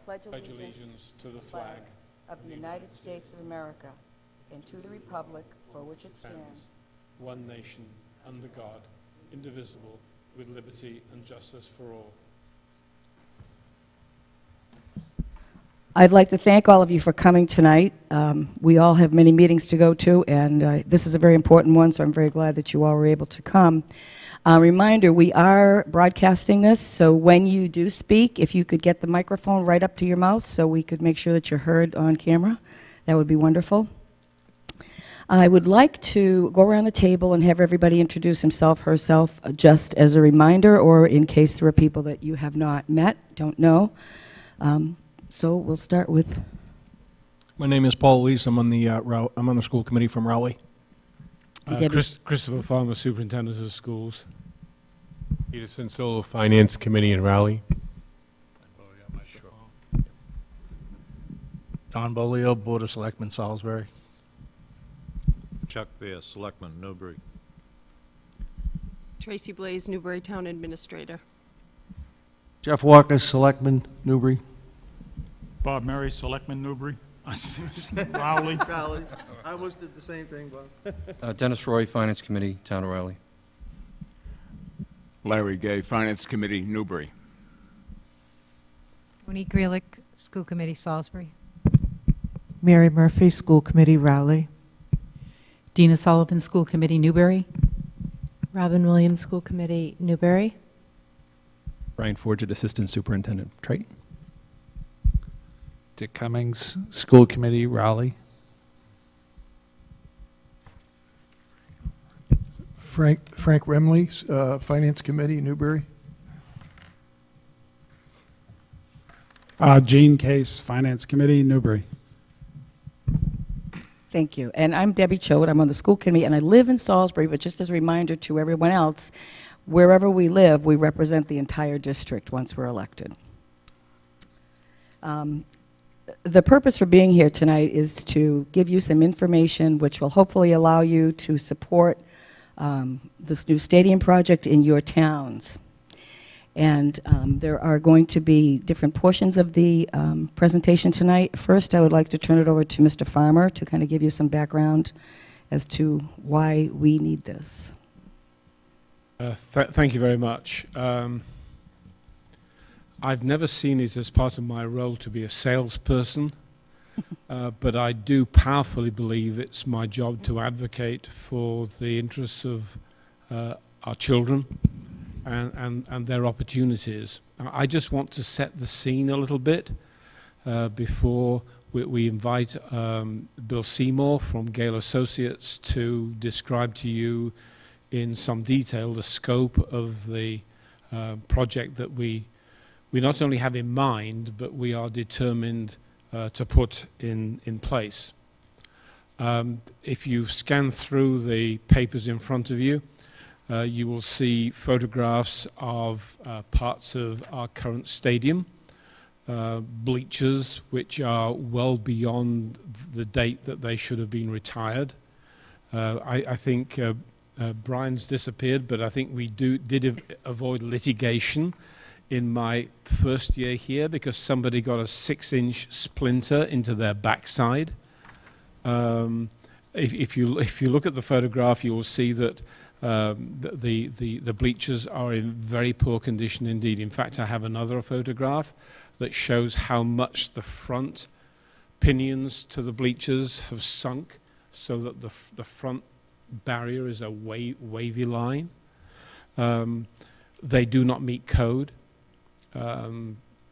pledge allegiance to the flag of the United States of America and to the republic for which it stands, one nation, under God, indivisible, with liberty and justice for all. I'd like to thank all of you for coming tonight. We all have many meetings to go to, and this is a very important one, so I'm very glad that you all were able to come. Reminder, we are broadcasting this, so when you do speak, if you could get the microphone right up to your mouth so we could make sure that you're heard on camera, that would be wonderful. I would like to go around the table and have everybody introduce himself, herself, just as a reminder, or in case there are people that you have not met, don't know. So we'll start with. My name is Paul Lees. I'm on the school committee from Rowley. Christopher Farmer, Superintendent of Schools. Peter Sensolo, Finance Committee in Rowley. Don Bolio, Board of Selectmen, Salisbury. Chuck Beer, Selectman, Newbury. Tracy Blaze, Newbury Town Administrator. Jeff Walker, Selectman, Newbury. Bob Murray, Selectman, Newbury. Rowley. Rowley. I almost did the same thing, Bob. Dennis Roy, Finance Committee, Town of Rowley. Larry Gay, Finance Committee, Newbury. Monique Grealick, School Committee, Salisbury. Mary Murphy, School Committee, Rowley. Dina Sullivan, School Committee, Newbury. Robin Williams, School Committee, Newbury. Brian Forget, Assistant Superintendent, Triton. Dick Cummings, School Committee, Rowley. Frank Remley, Finance Committee, Newbury. Gene Case, Finance Committee, Newbury. Thank you. And I'm Debbie Choate. I'm on the school committee, and I live in Salisbury, but just as a reminder to everyone else, wherever we live, we represent the entire district once we're elected. The purpose for being here tonight is to give you some information which will hopefully allow you to support this new stadium project in your towns. And there are going to be different portions of the presentation tonight. First, I would like to turn it over to Mr. Farmer to kind of give you some background as to why we need this. Thank you very much. I've never seen it as part of my role to be a salesperson, but I do powerfully believe it's my job to advocate for the interests of our children and their opportunities. I just want to set the scene a little bit before we invite Bill Seymour from Gale Associates to describe to you in some detail the scope of the project that we not only have in mind, but we are determined to put in place. If you scan through the papers in front of you, you will see photographs of parts of our current stadium, bleachers which are well beyond the date that they should have been retired. I think Brian's disappeared, but I think we did avoid litigation in my first year here because somebody got a 6-inch splinter into their backside. If you look at the photograph, you will see that the bleachers are in very poor condition indeed. In fact, I have another photograph that shows how much the front pinions to the bleachers have sunk so that the front barrier is a wavy line. They do not meet code.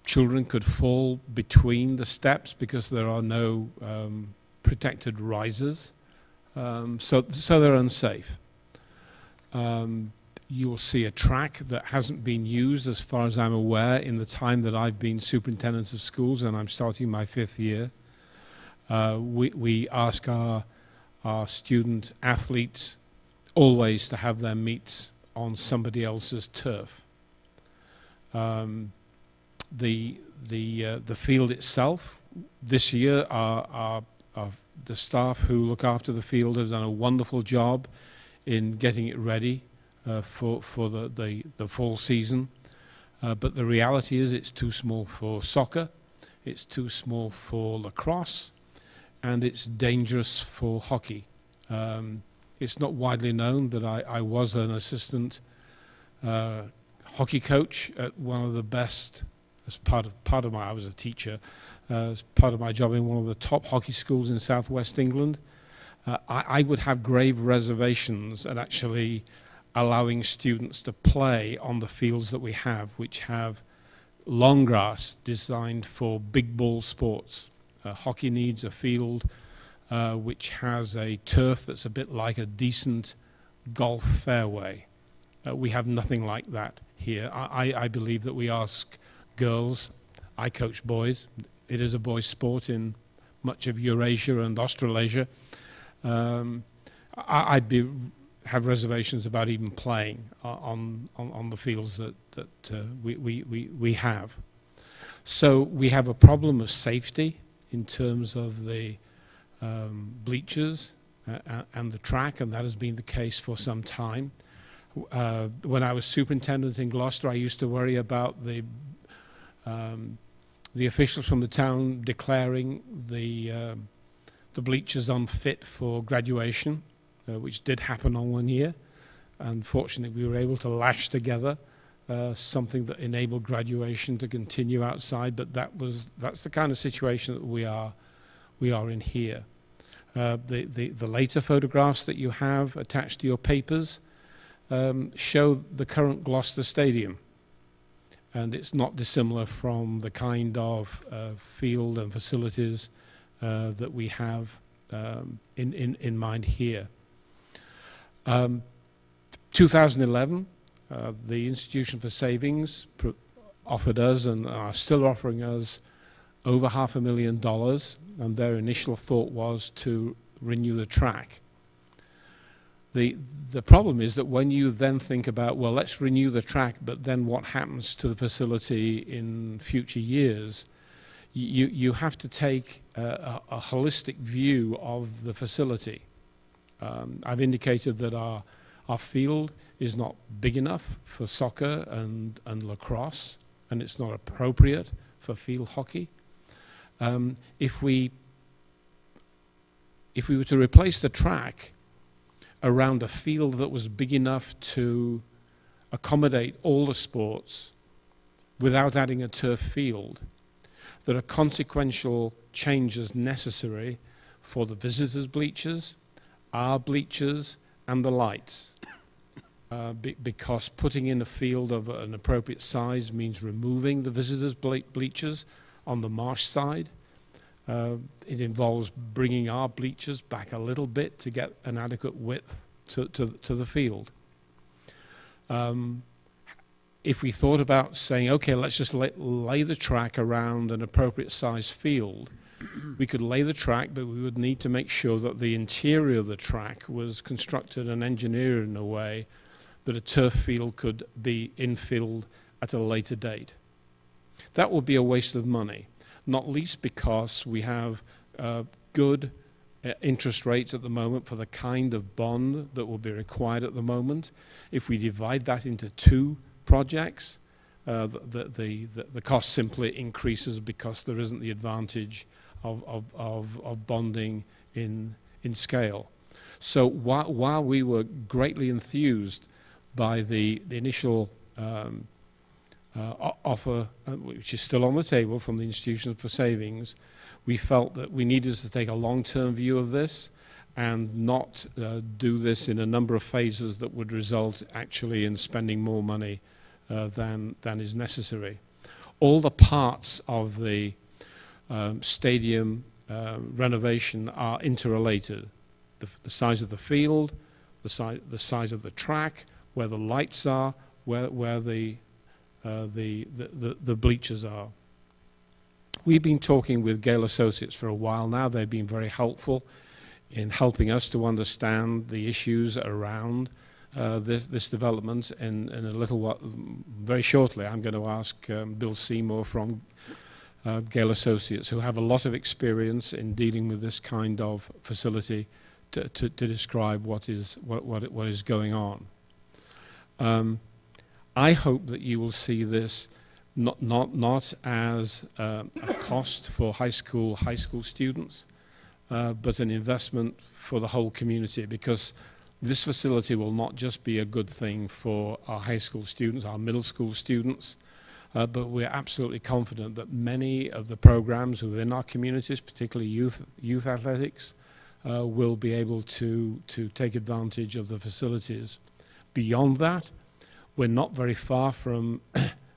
Children could fall between the steps because there are no protected risers, so they're unsafe. You will see a track that hasn't been used as far as I'm aware in the time that I've been superintendent of schools, and I'm starting my 5th year. We ask our student athletes always to have their meets on somebody else's turf. The field itself, this year the staff who look after the field have done a wonderful job in getting it ready for the fall season. But the reality is it's too small for soccer, it's too small for lacrosse, and it's dangerous for hockey. It's not widely known that I was an assistant hockey coach at one of the best, as part of my, I was a teacher, as part of my job in one of the top hockey schools in southwest England. I would have grave reservations at actually allowing students to play on the fields that we have, which have long grass designed for big ball sports. Hockey needs a field which has a turf that's a bit like a decent golf fairway. We have nothing like that here. I believe that we ask girls, I coach boys, it is a boys' sport in much of Eurasia and Australasia. I'd have reservations about even playing on the fields that we have. So we have a problem of safety in terms of the bleachers and the track, and that has been the case for some time. When I was superintendent in Gloucester, I used to worry about the officials from the town declaring the bleachers unfit for graduation, which did happen on one year. Unfortunately, we were able to lash together something that enabled graduation to continue outside, but that's the kind of situation that we are in here. The later photographs that you have attached to your papers show the current Gloucester Stadium, and it's not dissimilar from the kind of field and facilities that we have in mind here. 2011, the Institution for Savings offered us and are still offering us over $500,000, and their initial thought was to renew the track. The problem is that when you then think about, well, let's renew the track, but then what happens to the facility in future years, you have to take a holistic view of the facility. I've indicated that our field is not big enough for soccer and lacrosse, and it's not appropriate for field hockey. If we were to replace the track around a field that was big enough to accommodate all the sports without adding a turf field, there are consequential changes necessary for the visitors' bleachers, our bleachers, and the lights. Because putting in a field of an appropriate size means removing the visitors' bleachers on the marsh side. It involves bringing our bleachers back a little bit to get an adequate width to the field. If we thought about saying, okay, let's just lay the track around an appropriate size field, we could lay the track, but we would need to make sure that the interior of the track was constructed and engineered in a way that a turf field could be infilled at a later date. That would be a waste of money, not least because we have good interest rates at the moment for the kind of bond that will be required at the moment. If we divide that into two projects, the cost simply increases because there isn't the advantage of bonding in scale. So while we were greatly enthused by the initial offer, which is still on the table from the Institution for Savings, we felt that we needed to take a long-term view of this and not do this in a number of phases that would result actually in spending more money than is necessary. All the parts of the stadium renovation are interrelated. The size of the field, the size of the track, where the lights are, where the bleachers are. We've been talking with Gale Associates for a while now. They've been very helpful in helping us to understand the issues around this development. In a little while, very shortly, I'm going to ask Bill Seymour from Gale Associates, who have a lot of experience in dealing with this kind of facility, to describe what is going on. I hope that you will see this not as a cost for high school students, but an investment for the whole community, because this facility will not just be a good thing for our high school students, our middle school students, but we're absolutely confident that many of the programs within our communities, particularly youth athletics, will be able to take advantage of the facilities. Beyond that, we're not very far from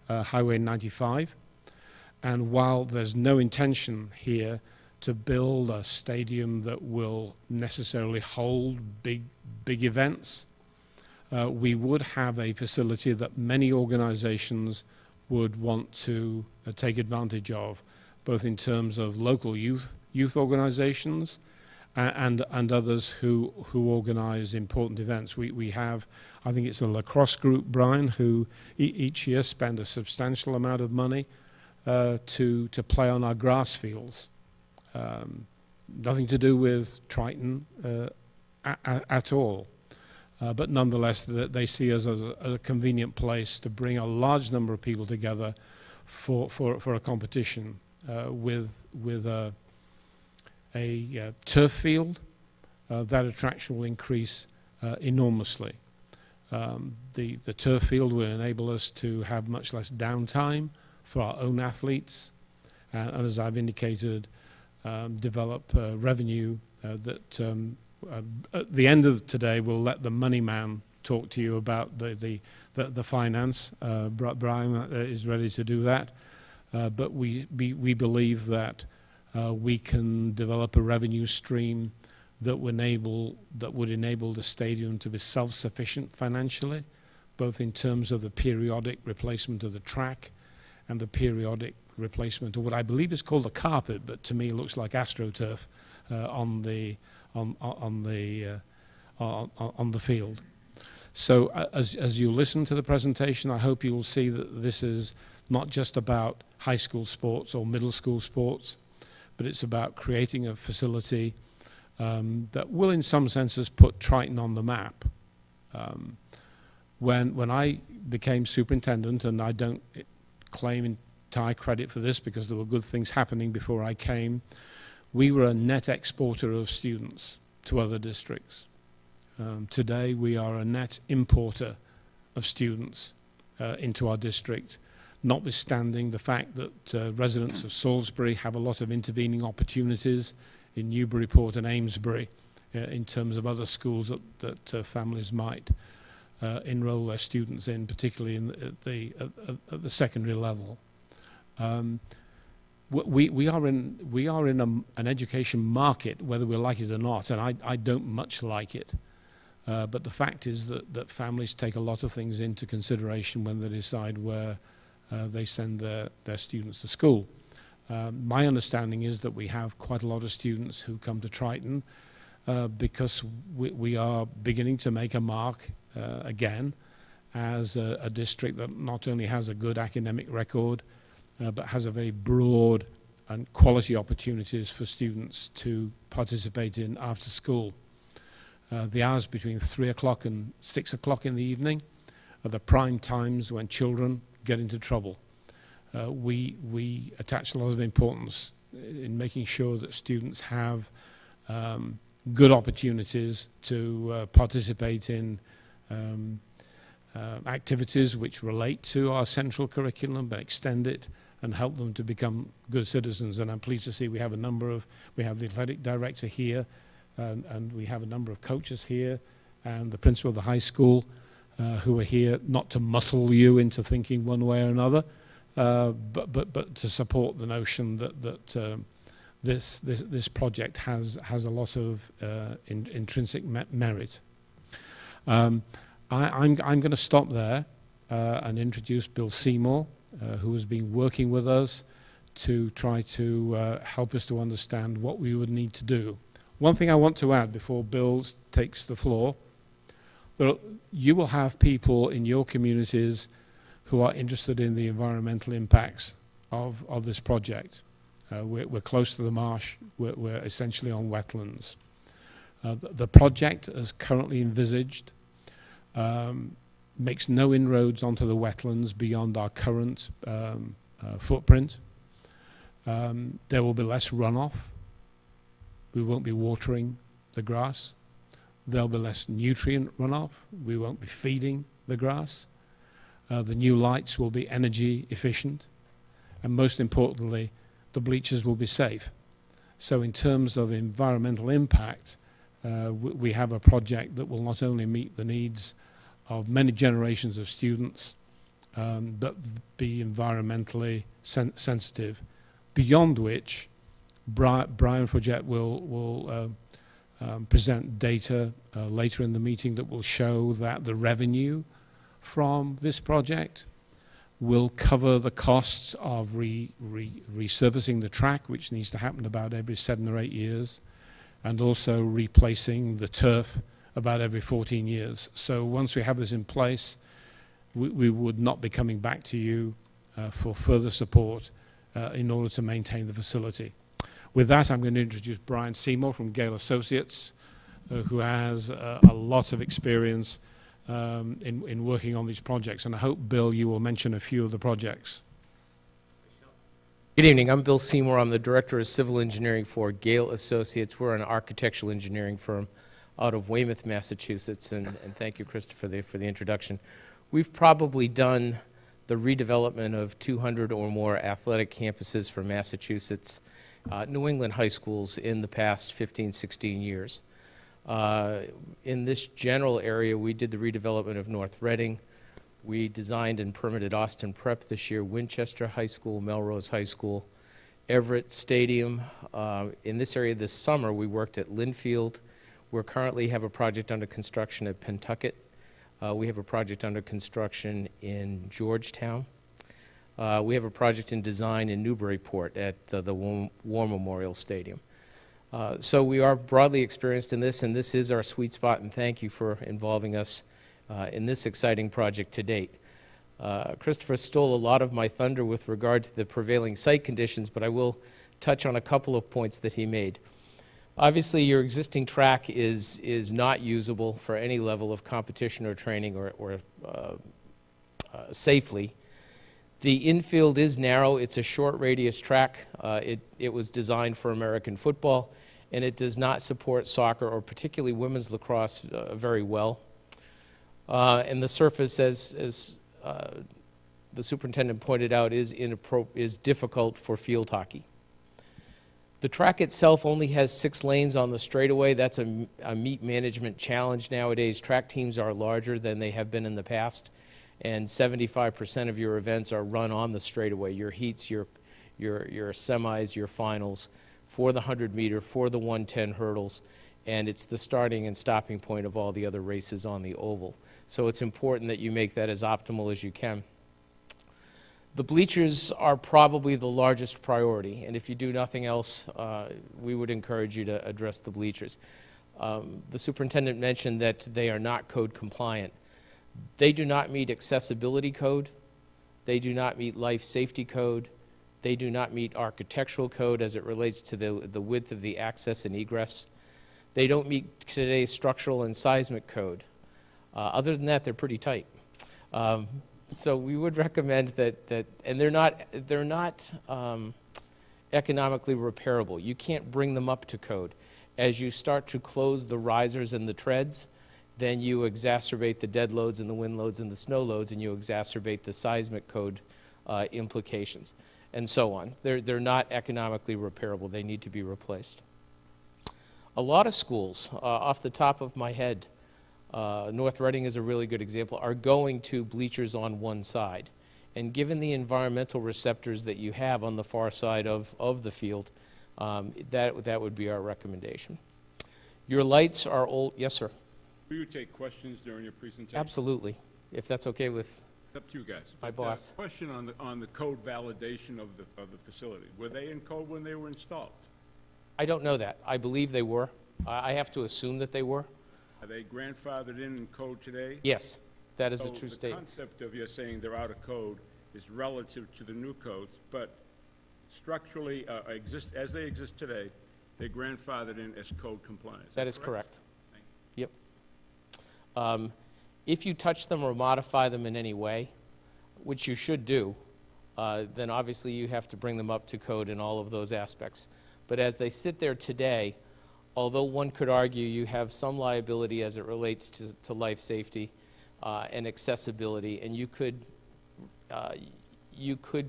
Highway 95, and while there's no intention here to build a stadium that will necessarily hold big events, we would have a facility that many organizations would want to take advantage of, both in terms of local youth organizations and others who organize important events. We have, I think it's a lacrosse group, Brian, who each year spend a substantial amount of money to play on our grass fields. Nothing to do with Triton at all. But nonetheless, they see us as a convenient place to bring a large number of people together for a competition with a turf field. That attraction will increase enormously. The turf field will enable us to have much less downtime for our own athletes, and as I've indicated, develop revenue that at the end of today we'll let the money man talk to you about the finance. Brian is ready to do that, but we believe that we can develop a revenue stream that would enable the stadium to be self-sufficient financially, both in terms of the periodic replacement of the track and the periodic replacement of what I believe is called a carpet, but to me it looks like AstroTurf on the field. So as you listen to the presentation, I hope you will see that this is not just about high school sports or middle school sports, but it's about creating a facility that will in some senses put Triton on the map. When I became superintendent, and I don't claim entire credit for this because there were good things happening before I came, we were a net exporter of students to other districts. Today we are a net importer of students into our district, notwithstanding the fact that residents of Salisbury have a lot of intervening opportunities in Newburyport and Amesbury in terms of other schools that families might enroll their students in, particularly at the secondary level. We are in an education market, whether we like it or not, and I don't much like it. But the fact is that families take a lot of things into consideration when they decide where they send their students to school. My understanding is that we have quite a lot of students who come to Triton because we are beginning to make a mark again as a district that not only has a good academic record, but has a very broad and quality opportunities for students to participate in after school. The hours between 3 o'clock and 6 o'clock in the evening are the prime times when children get into trouble. We attach a lot of importance in making sure that students have good opportunities to participate in activities which relate to our central curriculum, but extend it and help them to become good citizens. And I'm pleased to see we have we have the athletic director here, and we have a number of coaches here, and the principal of the high school who are here not to muscle you into thinking one way or another, but to support the notion that this project has a lot of intrinsic merit. I'm going to stop there and introduce Bill Seymour, who has been working with us to try to help us to understand what we would need to do. One thing I want to add before Bill takes the floor, you will have people in your communities who are interested in the environmental impacts of this project. We're close to the marsh. We're essentially on wetlands. The project as currently envisaged makes no inroads onto the wetlands beyond our current footprint. There will be less runoff. We won't be watering the grass. There'll be less nutrient runoff. We won't be feeding the grass. The new lights will be energy efficient. And most importantly, the bleachers will be safe. So in terms of environmental impact, we have a project that will not only meet the needs of many generations of students, but be environmentally sensitive, beyond which Brian Forget will present data later in the meeting that will show that the revenue from this project will cover the costs of resurfacing the track, which needs to happen about every 7 or 8 years, and also replacing the turf about every 14 years. So once we have this in place, we would not be coming back to you for further support in order to maintain the facility. With that, I'm going to introduce Brian Seymour from Gale Associates, who has a lot of experience in working on these projects. And I hope, Bill, you will mention a few of the projects. Good evening. I'm Bill Seymour. I'm the Director of Civil Engineering for Gale Associates. We're an architectural engineering firm out of Weymouth, Massachusetts. And thank you, Christopher, for the introduction. We've probably done the redevelopment of 200 or more athletic campuses for Massachusetts, New England high schools in the past 15, 16 years. In this general area, we did the redevelopment of North Reading. We designed and permitted Austin Prep this year, Winchester High School, Melrose High School, Everett Stadium. In this area this summer, we worked at Linfield. We currently have a project under construction at Pentucket. We have a project under construction in Georgetown. We have a project in design in Newburyport at the War Memorial Stadium. So we are broadly experienced in this, and this is our sweet spot, and thank you for involving us in this exciting project to date. Christopher stole a lot of my thunder with regard to the prevailing site conditions, but I will touch on a couple of points that he made. Obviously, your existing track is not usable for any level of competition or training or safely. The infield is narrow. It's a short radius track. It was designed for American football, and it does not support soccer or particularly women's lacrosse very well. And the surface, as the superintendent pointed out, is difficult for field hockey. The track itself only has 6 lanes on the straightaway. That's a meet management challenge nowadays. Track teams are larger than they have been in the past, and 75% of your events are run on the straightaway. Your heats, your semis, your finals, for the 100-meter, for the 110 hurdles, and it's the starting and stopping point of all the other races on the oval. So it's important that you make that as optimal as you can. The bleachers are probably the largest priority, and if you do nothing else, we would encourage you to address the bleachers. The superintendent mentioned that they are not code compliant. They do not meet accessibility code. They do not meet life safety code. They do not meet architectural code as it relates to the width of the access and egress. They don't meet today's structural and seismic code. Other than that, they're pretty tight. So we would recommend that, and they're not economically repairable. You can't bring them up to code. As you start to close the risers and the treads, then you exacerbate the dead loads and the wind loads and the snow loads, and you exacerbate the seismic code implications, and so on. They're not economically repairable. They need to be replaced. A lot of schools, off the top of my head, North Reading is a really good example, are going to bleachers on one side. And given the environmental receptors that you have on the far side of the field, that would be our recommendation. Your lights are old. Yes, sir. Will you take questions during your presentation? Absolutely, if that's okay with It's up to you guys. my boss. Question on the code validation of the facility. Were they in code when they were installed? I don't know that. I believe they were. I have to assume that they were. Are they grandfathered in code today? Yes, that is a true The statement. concept of you saying they're out of code is relative to the new codes, but structurally, as they exist today, they're grandfathered in as code compliance. That is correct. Yep. If you touch them or modify them in any way, which you should do, then obviously you have to bring them up to code in all of those aspects. But as they sit there today, although one could argue you have some liability as it relates to life safety and accessibility, and you could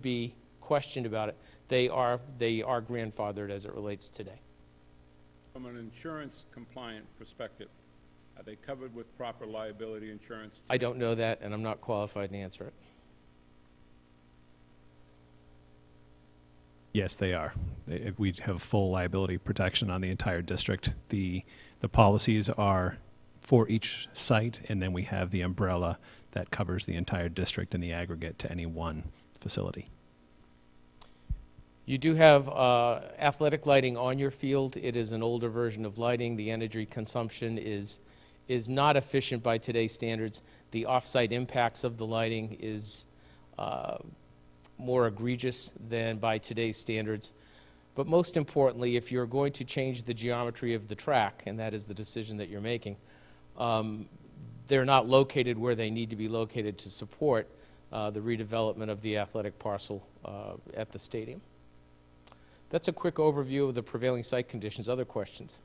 be questioned about it, they are grandfathered as it relates today. From an insurance compliant perspective, are they covered with proper liability insurance? I don't know that, and I'm not qualified to answer it. Yes, they are. We have full liability protection on the entire district. The policies are for each site, and then we have the umbrella that covers the entire district in the aggregate to any one facility. You do have athletic lighting on your field. It is an older version of lighting. The energy consumption is not efficient by today's standards. The off-site impacts of the lighting is more egregious than by today's standards. But most importantly, if you're going to change the geometry of the track, and that is the decision that you're making, they're not located where they need to be located to support the redevelopment of the athletic parcel at the stadium. That's a quick overview of the prevailing site conditions. Other questions?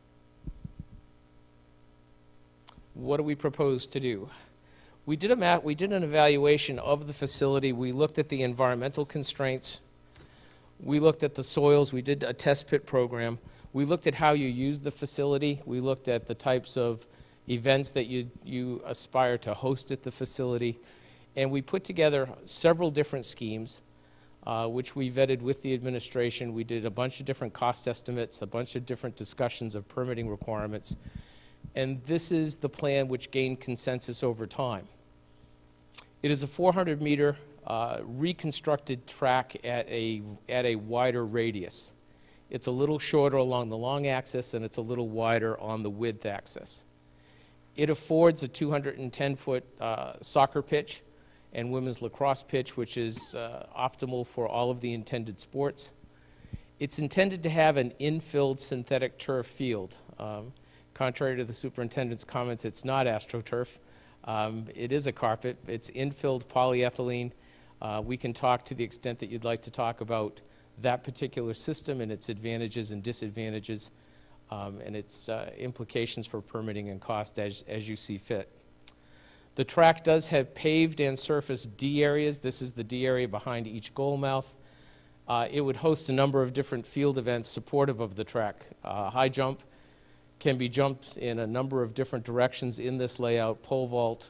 What do we propose to do? We did an evaluation of the facility. We looked at the environmental constraints. We looked at the soils. We did a test pit program. We looked at how you use the facility. We looked at the types of events that you aspire to host at the facility. And we put together several different schemes, which we vetted with the administration. We did a bunch of different cost estimates, a bunch of different discussions of permitting requirements. And this is the plan which gained consensus over time. It is a 400-meter reconstructed track at a wider radius. It's a little shorter along the long axis, and it's a little wider on the width axis. It affords a 210-foot soccer pitch and women's lacrosse pitch, which is optimal for all of the intended sports. It's intended to have an infilled synthetic turf field. Contrary to the superintendent's comments, it's not AstroTurf. It is a carpet. It's infilled polyethylene. We can talk to the extent that you'd like to talk about that particular system and its advantages and disadvantages and its implications for permitting and cost as you see fit. The track does have paved and surfaced D areas. This is the D area behind each goal mouth. It would host a number of different field events supportive of the track. High jump can be jumped in a number of different directions in this layout, pole vault,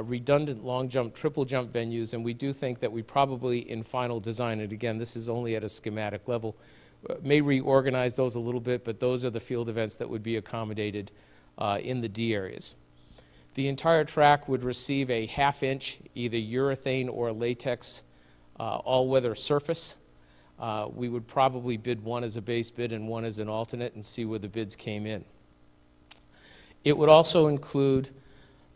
redundant long jump, triple jump venues, and we do think that we probably, in final design, and again, this is only at a schematic level, may reorganize those a little bit, but those are the field events that would be accommodated in the D areas. The entire track would receive a half-inch, either urethane or latex, all-weather surface. We would probably bid one as a base bid and one as an alternate and see where the bids came in. It would also include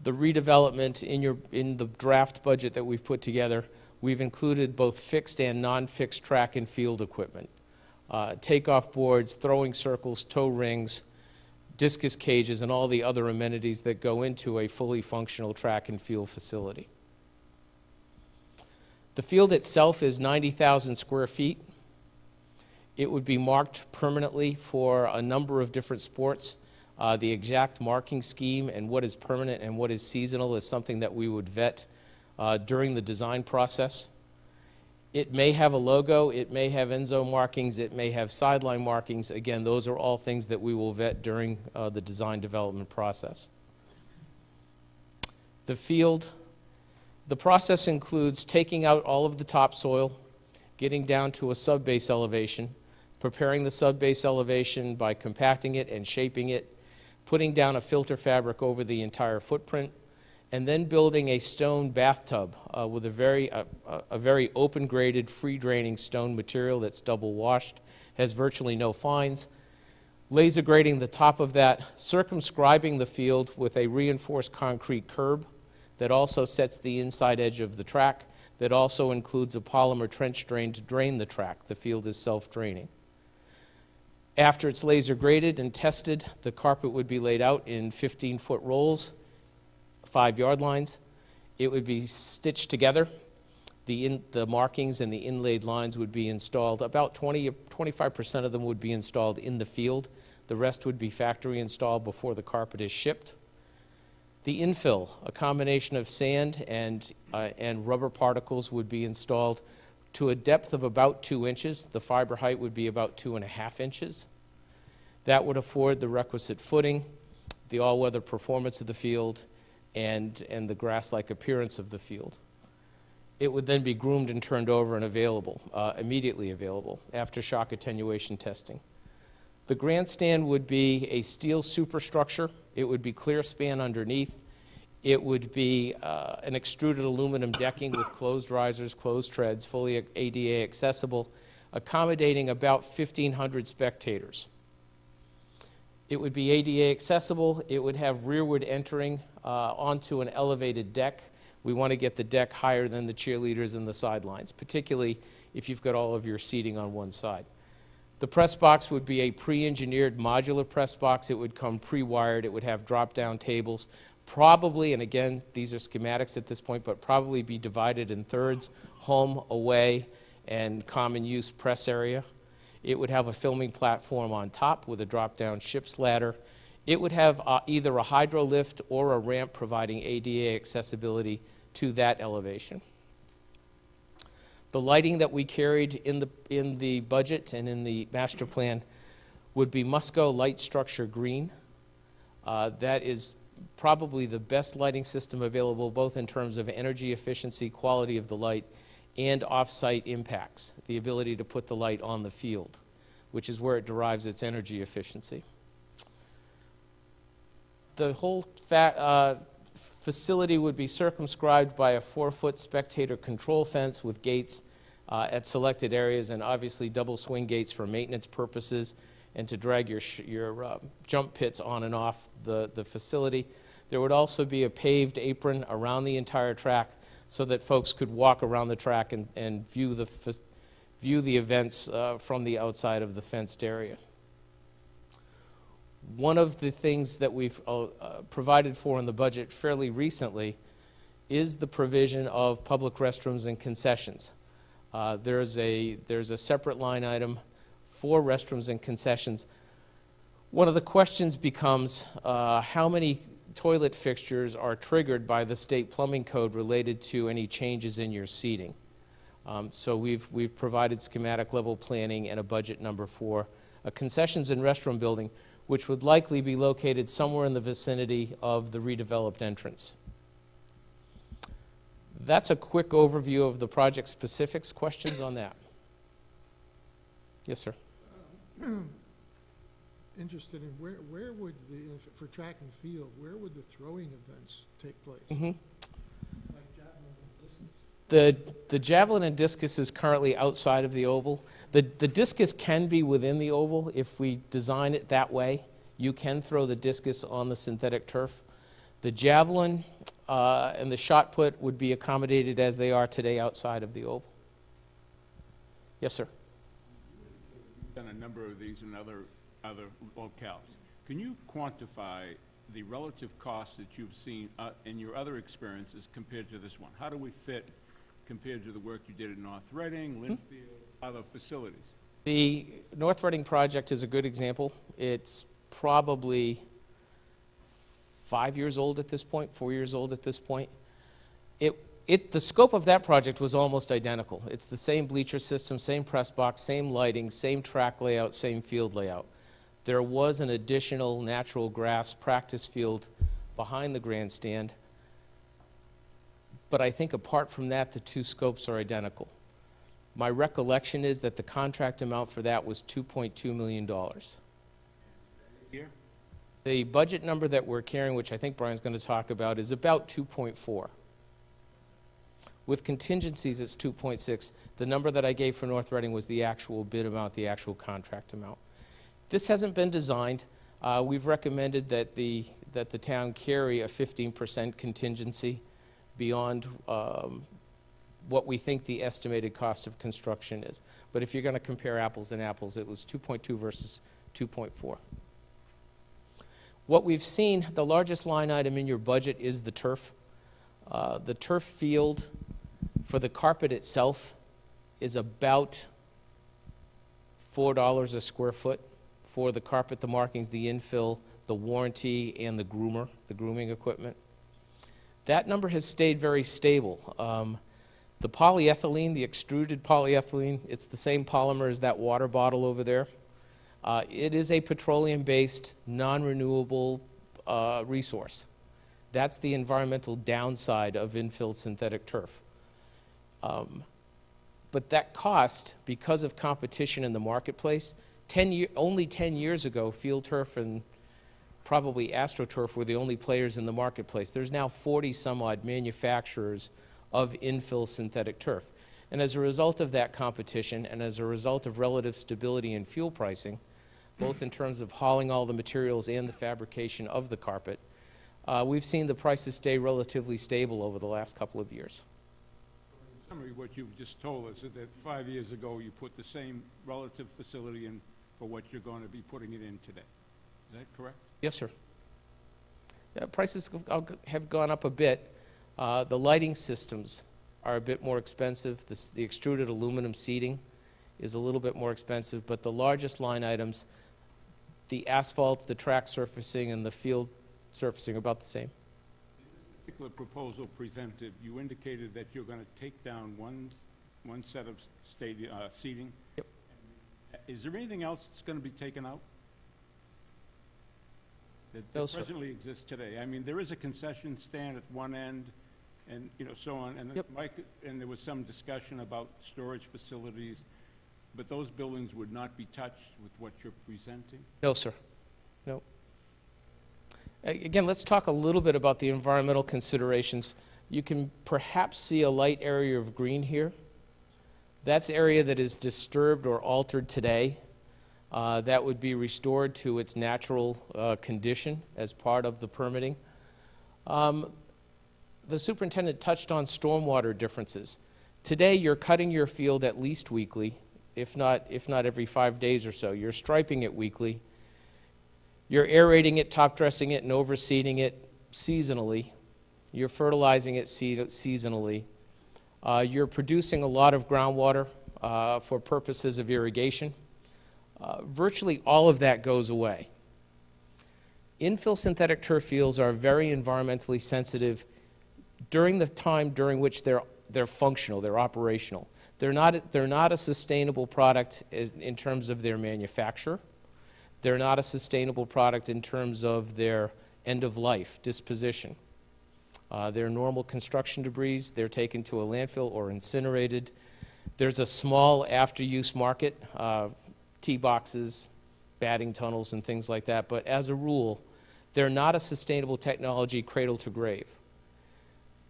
the redevelopment in the draft budget that we've put together. We've included both fixed and non-fixed track and field equipment. Takeoff boards, throwing circles, toe rings, discus cages, and all the other amenities that go into a fully functional track and field facility. The field itself is 90,000 square feet. It would be marked permanently for a number of different sports. The exact marking scheme and what is permanent and what is seasonal is something that we would vet during the design process. It may have a logo, it may have end zone markings, it may have sideline markings. Again, those are all things that we will vet during the design development process. The field, the process includes taking out all of the topsoil, getting down to a sub-base elevation, preparing the sub-base elevation by compacting it and shaping it, putting down a filter fabric over the entire footprint, and then building a stone bathtub with a very open-graded, free-draining stone material that's double washed, has virtually no fines, laser grading the top of that, circumscribing the field with a reinforced concrete curb that also sets the inside edge of the track, that also includes a polymer trench drain to drain the track. The field is self-draining. After it's laser graded and tested, the carpet would be laid out in 15-foot rolls, 5-yard lines. It would be stitched together. The markings and the inlaid lines would be installed. About 25% of them would be installed in the field. The rest would be factory installed before the carpet is shipped. The infill, a combination of sand and rubber particles, would be installed to a depth of about 2 inches. The fiber height would be about 2.5 inches. That would afford the requisite footing, the all-weather performance of the field, and the grass-like appearance of the field. It would then be groomed and turned over and available, immediately available, after shock attenuation testing. The grandstand would be a steel superstructure. It would be clear span underneath. It would be an extruded aluminum decking with closed risers, closed treads, fully ADA accessible, accommodating about 1,500 spectators. It would be ADA accessible. It would have rearward entering onto an elevated deck. We want to get the deck higher than the cheerleaders and the sidelines, particularly if you've got all of your seating on one side. The press box would be a pre-engineered modular press box. It would come pre-wired. It would have drop-down tables. Probably, and again, these are schematics at this point, but probably be divided in thirds: home, away, and common use press area. It would have a filming platform on top with a drop-down ship's ladder. It would have either a hydro lift or a ramp providing ADA accessibility to that elevation. The lighting that we carried in the budget and in the master plan would be Musco light structure green. That is probably the best lighting system available, both in terms of energy efficiency, quality of the light, and off-site impacts, the ability to put the light on the field, which is where it derives its energy efficiency. The whole facility would be circumscribed by a 4-foot spectator control fence with gates at selected areas, and obviously double swing gates for maintenance purposes and to drag your jump pits on and off the facility. There would also be a paved apron around the entire track so that folks could walk around the track and view the events from the outside of the fenced area. One of the things that we've provided for in the budget fairly recently is the provision of public restrooms and concessions. There's a separate line item for restrooms and concessions. One of the questions becomes how many toilet fixtures are triggered by the state plumbing code related to any changes in your seating. So we've provided schematic level planning and a budget number for a concessions and restroom building, which would likely be located somewhere in the vicinity of the redeveloped entrance. That's a quick overview of the project specifics. Questions on that? Yes, sir. Interested in where would for track and field, where would the throwing events take place? Mm-hmm. Like javelin and discus? The javelin and discus is currently outside of the oval. The discus can be within the oval if we design it that way. You can throw the discus on the synthetic turf. The javelin and the shot put would be accommodated as they are today outside of the oval. Yes, sir. You've done a number of these in other locales. Can you quantify the relative costs that you've seen in your other experiences compared to this one? How do we fit compared to the work you did at North Reading, Linfield, other facilities? The North Reading project is a good example. It's probably 5 years old at this point, 4 years old at this point. The scope of that project was almost identical. It's the same bleacher system, same press box, same lighting, same track layout, same field layout. There was an additional natural grass practice field behind the grandstand, but I think apart from that, the two scopes are identical. My recollection is that the contract amount for that was $2.2 million. Here? The budget number that we're carrying, which I think Brian's going to talk about, is about 2.4. With contingencies, it's 2.6. The number that I gave for North Reading was the actual bid amount, the actual contract amount. This hasn't been designed. We've recommended that the town carry a 15% contingency beyond what we think the estimated cost of construction is. But if you're going to compare apples and apples, it was 2.2 versus 2.4. What we've seen, the largest line item in your budget is the turf. The turf field for the carpet itself is about $4 a square foot for the carpet, the markings, the infill, the warranty, and the groomer, the grooming equipment. That number has stayed very stable. The polyethylene, the extruded polyethylene, it's the same polymer as that water bottle over there. It is a petroleum-based, non-renewable resource. That's the environmental downside of infill synthetic turf. But that cost, because of competition in the marketplace, only 10 years ago, Field Turf and probably AstroTurf were the only players in the marketplace. There's now 40-some-odd manufacturers of infill synthetic turf. And as a result of that competition, and as a result of relative stability in fuel pricing, both in terms of hauling all the materials and the fabrication of the carpet, we've seen the prices stay relatively stable over the last couple of years. In summary, what you've just told us is that 5 years ago you put the same relative facility in for what you're going to be putting it in today. Is that correct? Yes, sir. Prices have gone up a bit. The lighting systems are a bit more expensive. The extruded aluminum seating is a little bit more expensive, but the largest line items, the asphalt, the track surfacing, and the field surfacing are about the same. Particular proposal presented, you indicated that you're going to take down one set of seating. Yep. Is there anything else that's going to be taken out that No, sir. presently exists today? I mean, there is a concession stand at one end, and so on. And Yep. and there was some discussion about storage facilities, but those buildings would not be touched with what you're presenting. No, sir. No. Again, let's talk a little bit about the environmental considerations. You can perhaps see a light area of green here. That's area that is disturbed or altered today. That would be restored to its natural condition as part of the permitting. The superintendent touched on stormwater differences. Today, you're cutting your field at least weekly, if not every 5 days or so. You're striping it weekly. You're aerating it, top dressing it, and overseeding it seasonally. You're fertilizing it seasonally. You're producing a lot of groundwater for purposes of irrigation. Virtually all of that goes away. Infill synthetic turf fields are very environmentally sensitive during the time during which they're functional, they're operational. They're not a sustainable product in terms of their manufacture. They're not a sustainable product in terms of their end-of-life disposition. They're normal construction debris. They're taken to a landfill or incinerated. There's a small after-use market, tee boxes, batting tunnels, and things like that. But as a rule, they're not a sustainable technology cradle to grave.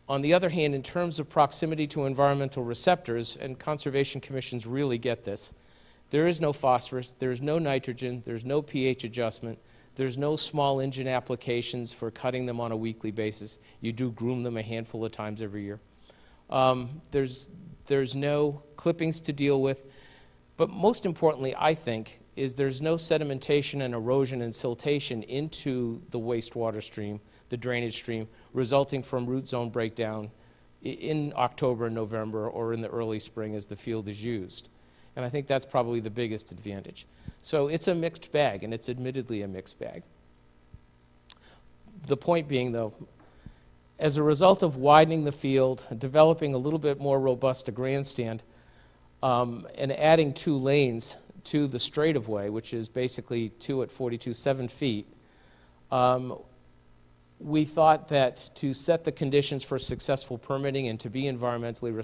On the other hand, in terms of proximity to environmental receptors, and conservation commissions really get this, there is no phosphorus, there's no nitrogen, there's no pH adjustment, there's no small engine applications for cutting them on a weekly basis. You do groom them a handful of times every year. There's no clippings to deal with, but most importantly, I think, is there's no sedimentation and erosion and siltation into the wastewater stream, the drainage stream, resulting from root zone breakdown in October and November or in the early spring as the field is used. And I think that's probably the biggest advantage. So it's a mixed bag, and it's admittedly a mixed bag. The point being, though, as a result of widening the field, developing a little bit more robust a grandstand, and adding 2 lanes to the straight-of-way, which is basically 2 at 42, 7 feet, we thought that to set the conditions for successful permitting and to be environmentally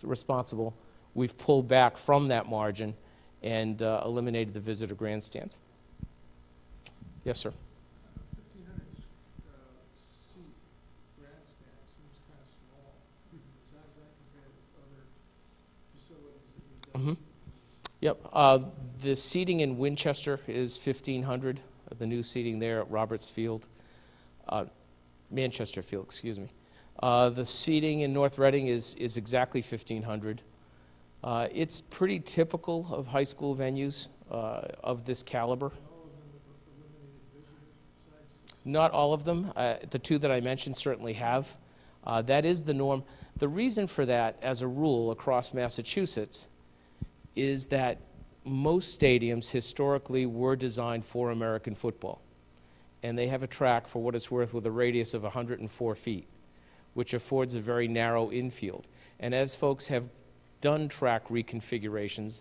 responsible, we've pulled back from that margin and eliminated the visitor grandstands. Yes, sir. 1,500 seat grandstand seems kind of small. How does that compare with other facilities that you've done? Yep. The seating in Winchester is 1,500. The new seating there at Roberts Field, Manchester Field, excuse me. The seating in North Reading is exactly 1,500. It's pretty typical of high school venues of this caliber. Not all of them. The two that I mentioned certainly have. That is the norm. The reason for that, as a rule across Massachusetts, is that most stadiums historically were designed for American football. And they have a track, for what it's worth, with a radius of 104 feet, which affords a very narrow infield. And as folks have done track reconfigurations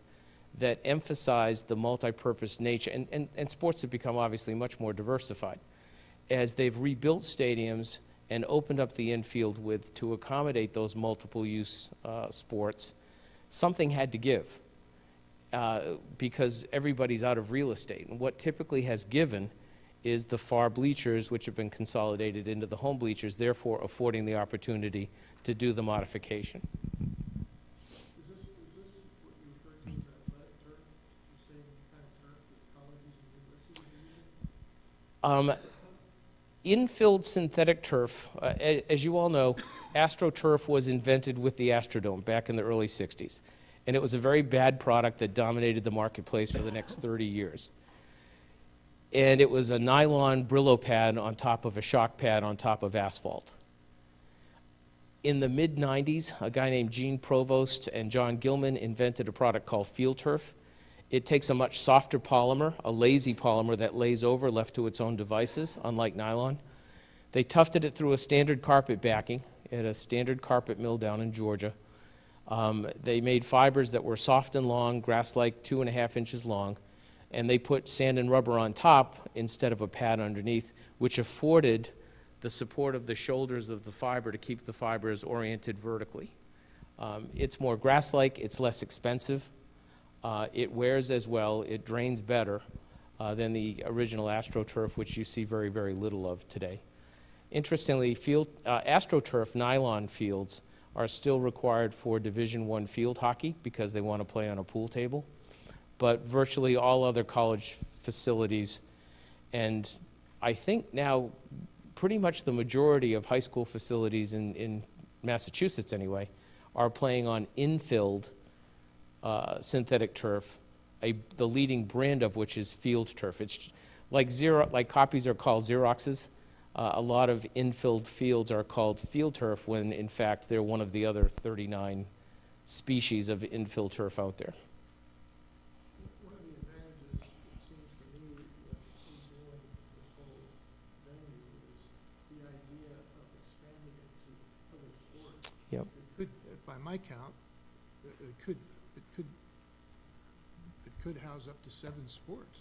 that emphasize the multi-purpose nature, and sports have become obviously much more diversified, as they've rebuilt stadiums and opened up the infield to accommodate those multiple use sports, something had to give because everybody's out of real estate. And what typically has given is the far bleachers, which have been consolidated into the home bleachers, therefore affording the opportunity to do the modification. Is this what you refer to as athletic turf? The same kind of turf that colleges and universities are using? Infilled synthetic turf, as you all know, AstroTurf was invented with the Astrodome back in the early 60s. And it was a very bad product that dominated the marketplace for the next 30 years. And it was a nylon Brillo pad on top of a shock pad on top of asphalt. In the mid-90s, a guy named Gene Provost and John Gilman invented a product called Field Turf. It takes a much softer polymer, a lazy polymer that lays over left to its own devices, unlike nylon. They tufted it through a standard carpet backing at a standard carpet mill down in Georgia. They made fibers that were soft and long, grass-like, 2.5 inches long, and they put sand and rubber on top instead of a pad underneath, which afforded the support of the shoulders of the fiber to keep the fibers oriented vertically. It's more grass-like, it's less expensive. It wears as well, it drains better than the original AstroTurf, which you see very, very little of today. Interestingly, AstroTurf nylon fields are still required for Division I field hockey because they want to play on a pool table. But virtually all other college facilities, and I think now pretty much the majority of high school facilities in Massachusetts anyway, are playing on infilled synthetic turf, the leading brand of which is Field Turf. It's like copies are called Xeroxes. A lot of infilled fields are called Field Turf when in fact they're one of the other 39 species of infill turf out there. One of the advantages, it seems to me, with doing this whole venue is the idea of expanding it to other sports. Yep. It could, by my count, it could house up to 7 sports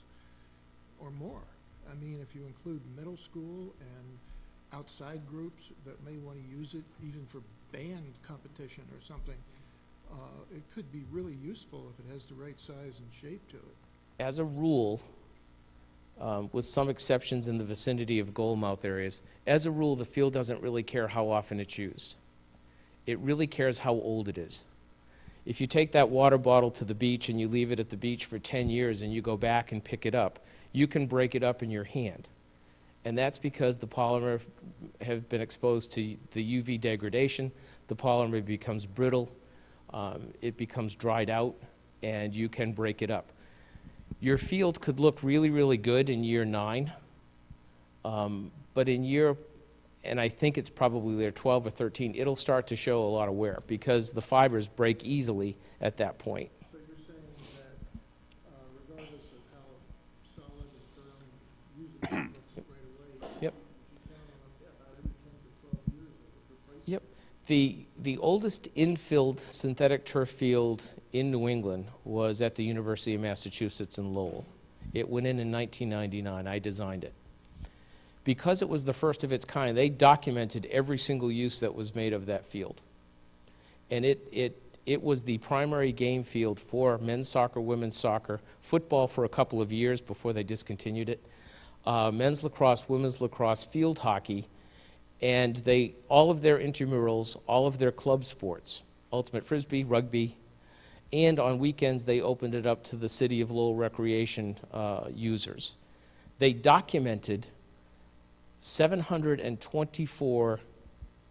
or more. I mean, if you include middle school and outside groups that may want to use it even for band competition or something, it could be really useful if it has the right size and shape to it. As a rule, with some exceptions in the vicinity of goalmouth areas, as a rule, the field doesn't really care how often it's used. It really cares how old it is. If you take that water bottle to the beach and you leave it at the beach for 10 years and you go back and pick it up, you can break it up in your hand. And that's because the polymer have been exposed to the UV degradation. The polymer becomes brittle, it becomes dried out, and you can break it up. Your field could look really, really good in year 9, but in year, and I think it's probably there 12 or 13, it'll start to show a lot of wear because the fibers break easily at that point. So you're saying that regardless of how solid and firm usable it looks right away, Yep. you count on about every 10 to 12 years of replacement? Yep. The oldest infilled synthetic turf field in New England was at the University of Massachusetts in Lowell. It went in 1999. I designed it. Because it was the first of its kind, they documented every single use that was made of that field. And it was the primary game field for men's soccer, women's soccer, football for a couple of years before they discontinued it, men's lacrosse, women's lacrosse, field hockey, and all of their intramurals, all of their club sports, ultimate frisbee, rugby, and on weekends they opened it up to the City of Lowell recreation users. They documented 724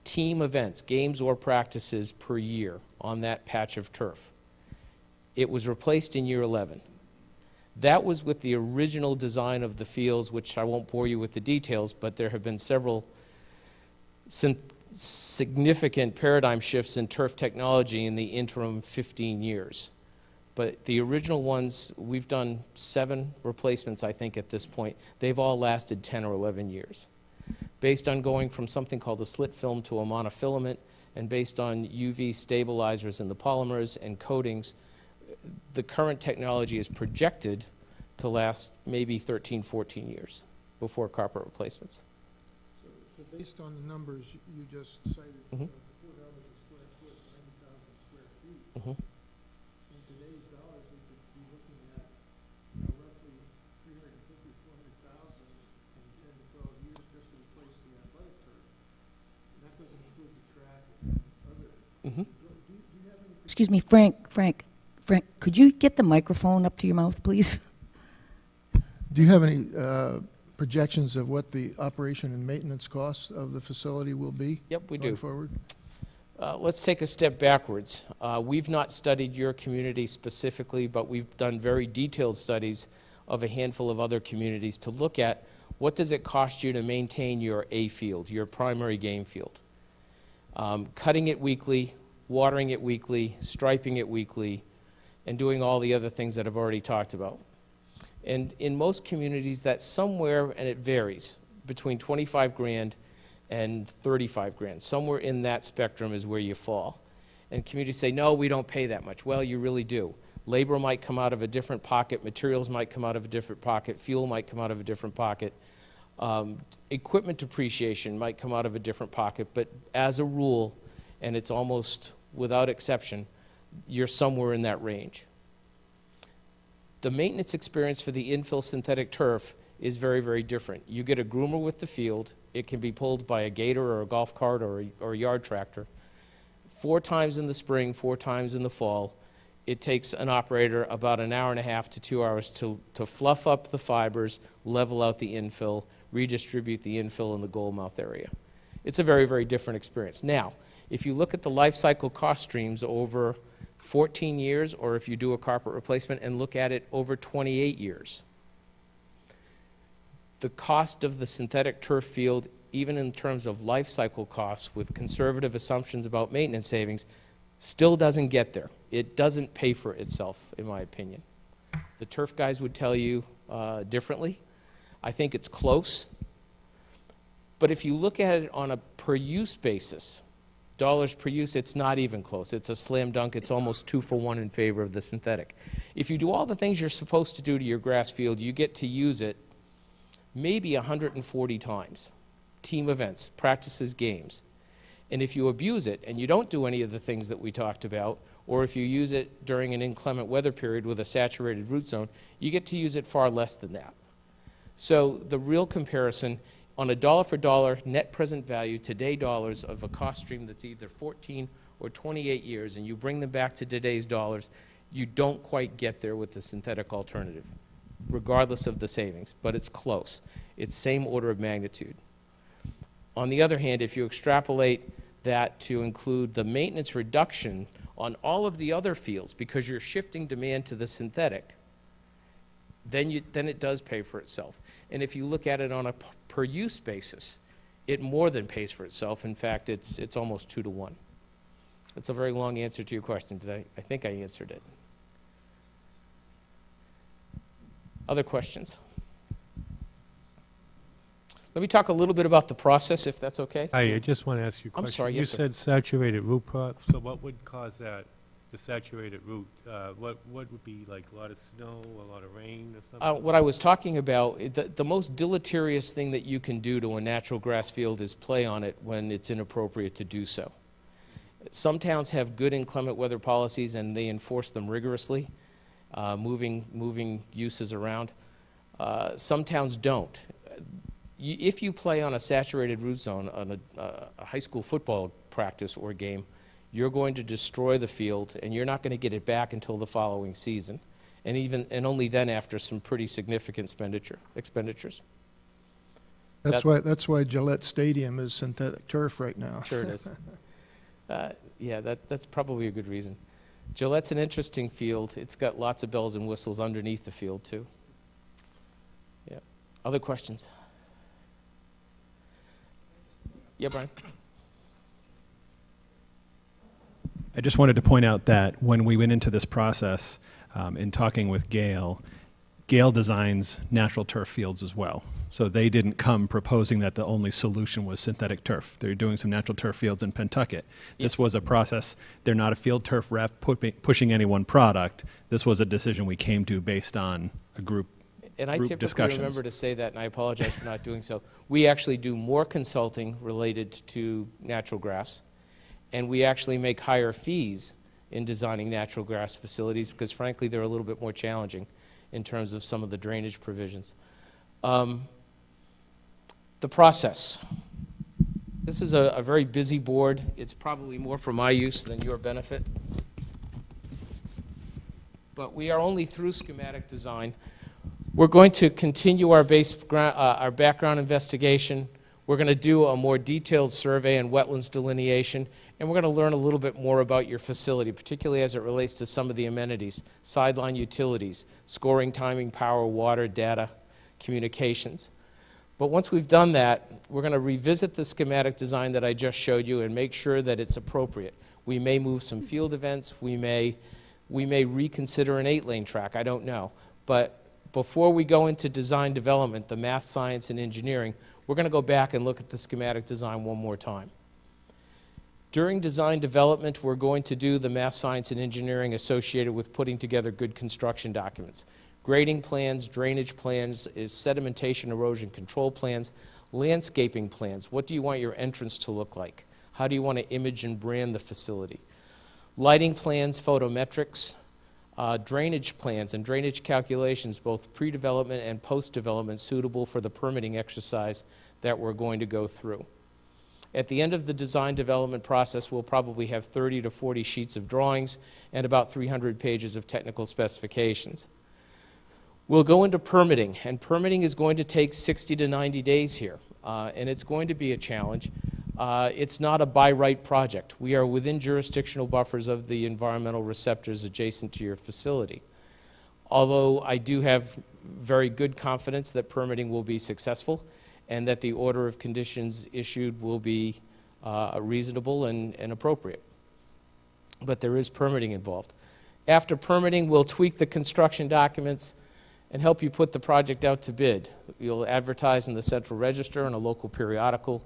team events, games or practices per year on that patch of turf. It was replaced in year 11. That was with the original design of the fields, which I won't bore you with the details, but there have been several significant paradigm shifts in turf technology in the interim 15 years. But the original ones, we've done 7 replacements, I think, at this point. They've all lasted 10 or 11 years. Based on going from something called a slit film to a monofilament, and based on UV stabilizers in the polymers and coatings, the current technology is projected to last maybe 13, 14 years before carpet replacements. So based on the numbers you just cited, $4 a square foot, 90,000 square feet, in today's dollars, we could be looking at roughly 350, 400,000 in 10 to 12 years just to replace the athletic turf. And that doesn't include the track and other. Do you have any? Excuse me, Frank, could you get the microphone up to your mouth, please? Do you have any projections of what the operation and maintenance costs of the facility will be? Yep, we going do. forward? Let's take a step backwards. We've not studied your community specifically, but we've done very detailed studies of a handful of other communities to look at what does it cost you to maintain your A field, your primary game field. Cutting it weekly, watering it weekly, striping it weekly, and doing all the other things that I've already talked about. And in most communities, that's somewhere, and it varies, between 25 grand and 35 grand. Somewhere in that spectrum is where you fall. And communities say, no, we don't pay that much. Well, you really do. Labor might come out of a different pocket, materials might come out of a different pocket, fuel might come out of a different pocket, equipment depreciation might come out of a different pocket, but as a rule, and it's almost without exception, you're somewhere in that range. The maintenance experience for the infill synthetic turf is very, very different. You get a groomer with the field. It can be pulled by a gator or a golf cart or a yard tractor. 4 times in the spring, 4 times in the fall. It takes an operator about an hour and a half to 2 hours to fluff up the fibers, level out the infill, redistribute the infill in the goal mouth area. It's a very, very different experience. Now, if you look at the life cycle cost streams over 14 years, or if you do a carpet replacement and look at it over 28 years, the cost of the synthetic turf field, even in terms of life cycle costs with conservative assumptions about maintenance savings, still doesn't get there. It doesn't pay for itself, in my opinion. The turf guys would tell you differently. I think it's close. But if you look at it on a per use basis, dollars per use, it's not even close. It's a slam dunk. It's almost 2 for 1 in favor of the synthetic. If you do all the things you're supposed to do to your grass field, you get to use it maybe 140 times. Team events, practices, games. And if you abuse it and you don't do any of the things that we talked about, or if you use it during an inclement weather period with a saturated root zone, you get to use it far less than that. So the real comparison on a dollar for dollar net present value, today dollars, of a cost stream that's either 14 or 28 years, and you bring them back to today's dollars, you don't quite get there with the synthetic alternative, regardless of the savings, but it's close. It's same order of magnitude. On the other hand, if you extrapolate that to include the maintenance reduction on all of the other fields, because you're shifting demand to the synthetic, then it does pay for itself. And if you look at it on a per use basis, it more than pays for itself. In fact, it's almost 2 to 1. That's a very long answer to your question. I think I answered it. Other questions? Let me talk a little bit about the process, if that's okay. Hi, I just want to ask you a question. I'm sorry, You yes, sir. said saturated root crop, so what would cause that, the saturated root? What would be, like a lot of snow, a lot of rain or something? What I was talking about, the most deleterious thing that you can do to a natural grass field is play on it when it's inappropriate to do so. Some towns have good inclement weather policies and they enforce them rigorously, moving uses around. Some towns don't. If you play on a saturated root zone on a high school football practice or game, you're going to destroy the field, and you're not going to get it back until the following season, and only then after some pretty significant expenditures. That's why Gillette Stadium is synthetic turf right now. Sure it is. Yeah, that's probably a good reason. Gillette's an interesting field. It's got lots of bells and whistles underneath the field, too. Yeah. Other questions? Yeah, Brian? I just wanted to point out that when we went into this process, in talking with Gale, Gale designs natural turf fields as well. So they didn't come proposing that the only solution was synthetic turf. They're doing some natural turf fields in Pentucket. This was a process. They're not a field turf rep pushing any one product. This was a decision we came to based on a group And I typically discussions. remember to say that, and I apologize for not doing so. We actually do more consulting related to natural grass, and we actually make higher fees in designing natural grass facilities because, frankly, they're a little bit more challenging in terms of some of the drainage provisions. The process. This is a very busy board. It's probably more for my use than your benefit. But we are only through schematic design. We're going to continue our background investigation. We're going to do a more detailed survey and wetlands delineation, and we're going to learn a little bit more about your facility, particularly as it relates to some of the amenities, sideline utilities, scoring, timing, power, water, data, communications. But once we've done that, we're going to revisit the schematic design that I just showed you and make sure that it's appropriate. We may move some field events. We may reconsider an 8-lane track. I don't know. But before we go into design development, the math, science, and engineering, we're going to go back and look at the schematic design one more time. During design development, we're going to do the math, science, and engineering associated with putting together good construction documents. Grading plans, drainage plans, sedimentation erosion control plans, landscaping plans. What do you want your entrance to look like? How do you want to image and brand the facility? Lighting plans, photometrics, drainage plans and drainage calculations, both pre-development and post-development, suitable for the permitting exercise that we're going to go through. At the end of the design development process, we'll probably have 30 to 40 sheets of drawings and about 300 pages of technical specifications. We'll go into permitting, and permitting is going to take 60 to 90 days here, and it's going to be a challenge. It's not a by right project. We are within jurisdictional buffers of the environmental receptors adjacent to your facility. Although I do have very good confidence that permitting will be successful and that the order of conditions issued will be reasonable and appropriate. But there is permitting involved. After permitting, we'll tweak the construction documents and help you put the project out to bid. You'll advertise in the Central Register and a local periodical.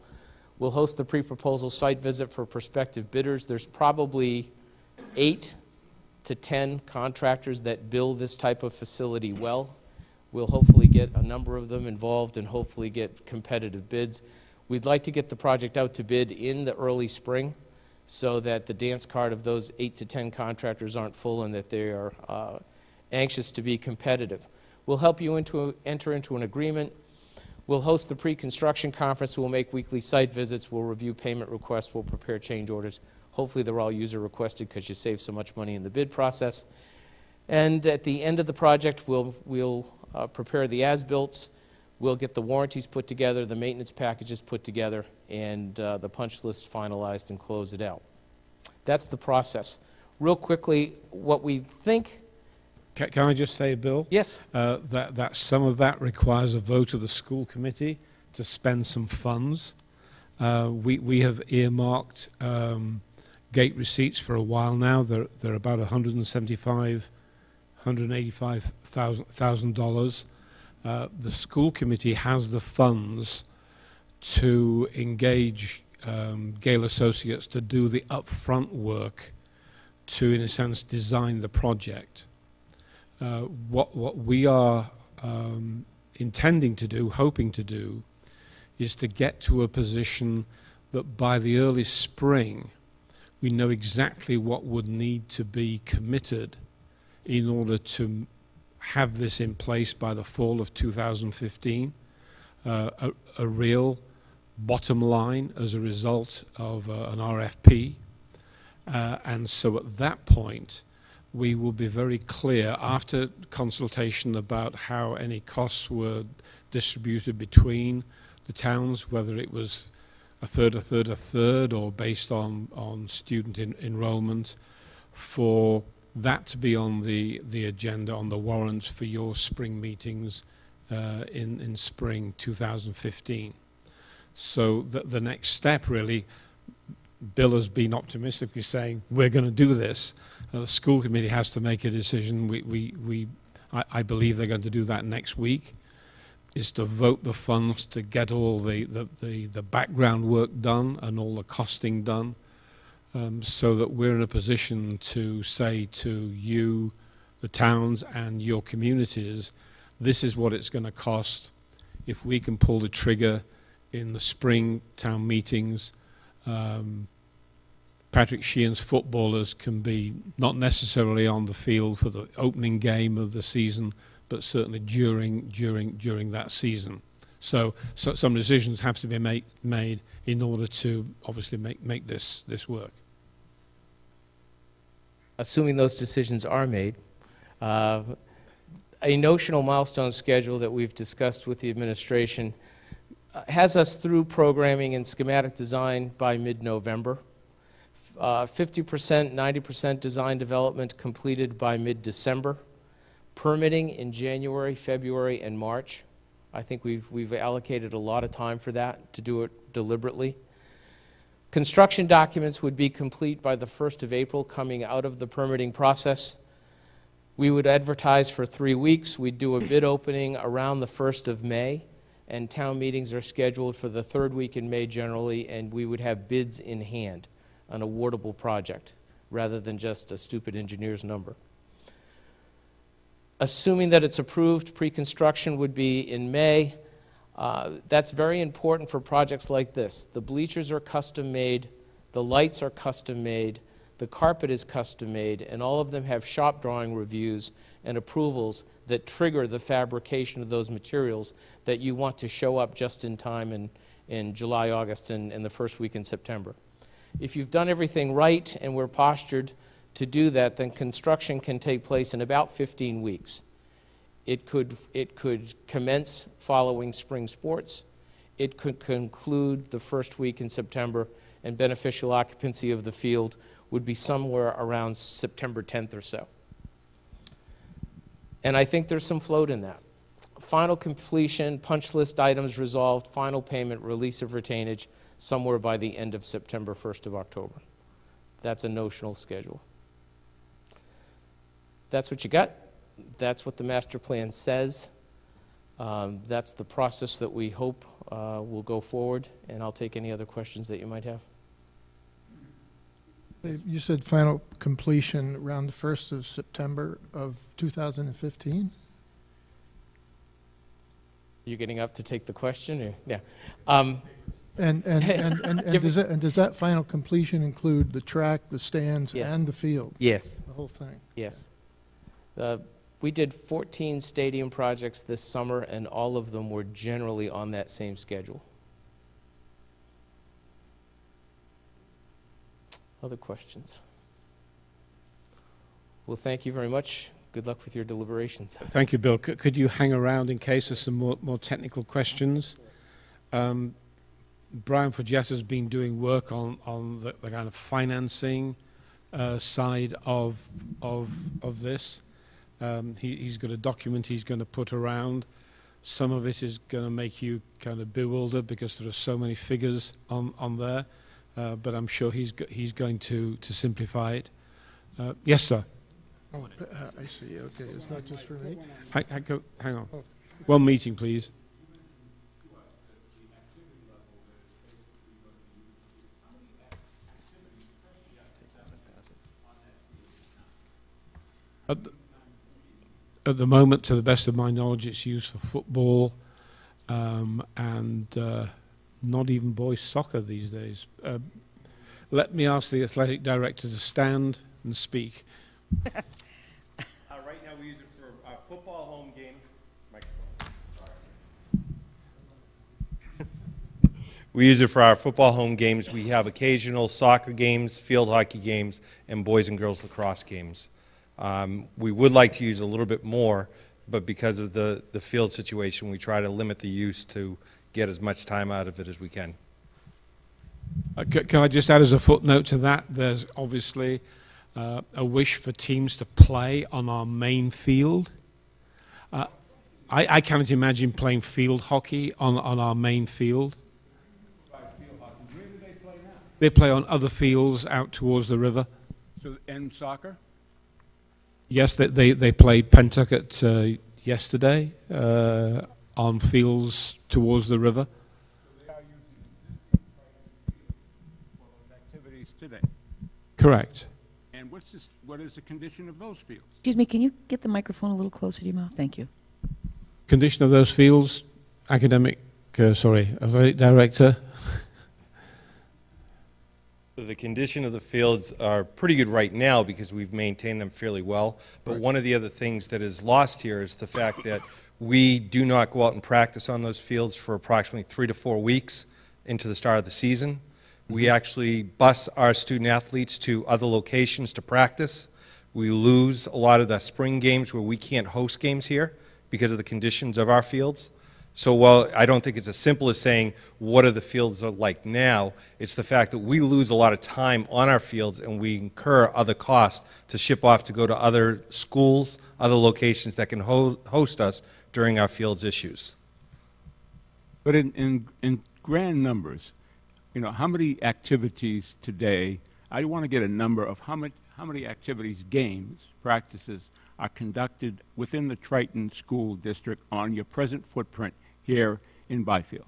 We'll host the pre-proposal site visit for prospective bidders. There's probably 8 to 10 contractors that build this type of facility well. We'll hopefully get a number of them involved and hopefully get competitive bids. We'd like to get the project out to bid in the early spring so that the dance card of those 8 to 10 contractors aren't full and that they are anxious to be competitive. We'll help you enter into an agreement. We'll host the pre-construction conference. We'll make weekly site visits. We'll review payment requests. We'll prepare change orders. Hopefully they're all user requested because you save so much money in the bid process. And at the end of the project, we'll prepare the as-builts. We'll get the warranties put together, the maintenance packages put together, and the punch list finalized and close it out. That's the process. Real quickly, what we think... Can I just say, Bill? Yes. That some of that requires a vote of the school committee to spend some funds. We have earmarked gate receipts for a while now. They're about $185,000. The school committee has the funds to engage Gale Associates to do the upfront work to, in a sense, design the project. What we are intending to do, hoping to do, is to get to a position that by the early spring we know exactly what would need to be committed in order to have this in place by the fall of 2015, a real bottom line as a result of an RFP. And so at that point, we will be very clear after consultation about how any costs were distributed between the towns, whether it was a third, or based on student enrollment. for that to be on the agenda, on the warrants for your spring meetings in spring 2015. So the next step, really, Bill has been optimistically saying, we're going to do this. The school committee has to make a decision. I believe they're going to do that next week, is to vote the funds to get all the background work done and all the costing done, so that we're in a position to say to you, the towns and your communities, this is what it's going to cost. If we can pull the trigger in the spring town meetings, Patrick Sheehan's footballers can be not necessarily on the field for the opening game of the season, but certainly during that season. So some decisions have to be made in order to obviously make this work. Assuming those decisions are made, a notional milestone schedule that we've discussed with the administration has us through programming and schematic design by mid-November. 50%, 90% design development completed by mid-December. Permitting in January, February, and March. I think we've allocated a lot of time for that, to do it deliberately. Construction documents would be complete by the 1st of April coming out of the permitting process. We would advertise for 3 weeks. We'd do a bid opening around the 1st of May, and town meetings are scheduled for the 3rd week in May generally, and we would have bids in hand, an awardable project, rather than just a stupid engineer's number. Assuming that it's approved, pre-construction would be in May. That's very important for projects like this. The bleachers are custom made, the lights are custom made, the carpet is custom made, and all of them have shop drawing reviews and approvals that trigger the fabrication of those materials that you want to show up just in time in July, August, and the 1st week in September. If you've done everything right and we're postured to do that, then construction can take place in about 15 weeks. It could commence following spring sports. It could conclude the 1st week in September, and beneficial occupancy of the field would be somewhere around September 10th or so. And I think there's some float in that. Final completion, punch list items resolved, final payment, release of retainage, somewhere by the end of September, 1st of October. That's a notional schedule. That's what you got. That's what the master plan says. That's the process that we hope will go forward, and I'll take any other questions that you might have. You said final completion around the 1st of September of 2015? You getting up to take the question? Or? Yeah. And does that final completion include the track, the stands, Yes. and the field? Yes. The whole thing? Yes. We did 14 stadium projects this summer, and all of them were generally on that same schedule. Other questions? Well, thank you very much. Good luck with your deliberations. Thank you, Bill. Could you hang around in case there's some more technical questions? Brian Forgetta's been doing work on the kind of financing side of this. He's got a document he's going to put around. Some of it is going to make you kind of bewildered because there are so many figures on there, but I'm sure he's going to simplify it. Yes, sir. Oh, I see. Okay, it's not just for me. Hang on. Oh. One meeting, please. At the moment, to the best of my knowledge, it's used for football and not even boys soccer these days. Let me ask the athletic director to stand and speak. Right now we use it for our football home games. We use it for our football home games. We have occasional soccer games, field hockey games, and boys and girls lacrosse games. We would like to use a little bit more, but because of the field situation, we try to limit the use to get as much time out of it as we can. Can I just add as a footnote to that, there's obviously a wish for teams to play on our main field. I cannot imagine playing field hockey on our main field. They play on other fields out towards the river. So, and soccer? Yes, they played Pentucket yesterday on fields towards the river. So they are using this for those activities today. Correct. And what is the condition of those fields? Excuse me, can you get the microphone a little closer to your mouth? Thank you. Condition of those fields, athletic director. The condition of the fields are pretty good right now because we've maintained them fairly well. But one of the other things that is lost here is the fact that we do not go out and practice on those fields for approximately 3 to 4 weeks into the start of the season. We actually bus our student athletes to other locations to practice. We lose a lot of the spring games where we can't host games here because of the conditions of our fields. So while I don't think it's as simple as saying, what are the fields like now, it's the fact that we lose a lot of time on our fields and we incur other costs to ship off to go to other schools, other locations that can host us during our fields issues. But in grand numbers, you know, how many activities today, I want to get a number of how many activities, games, practices are conducted within the Triton School District on your present footprint here in Byfield?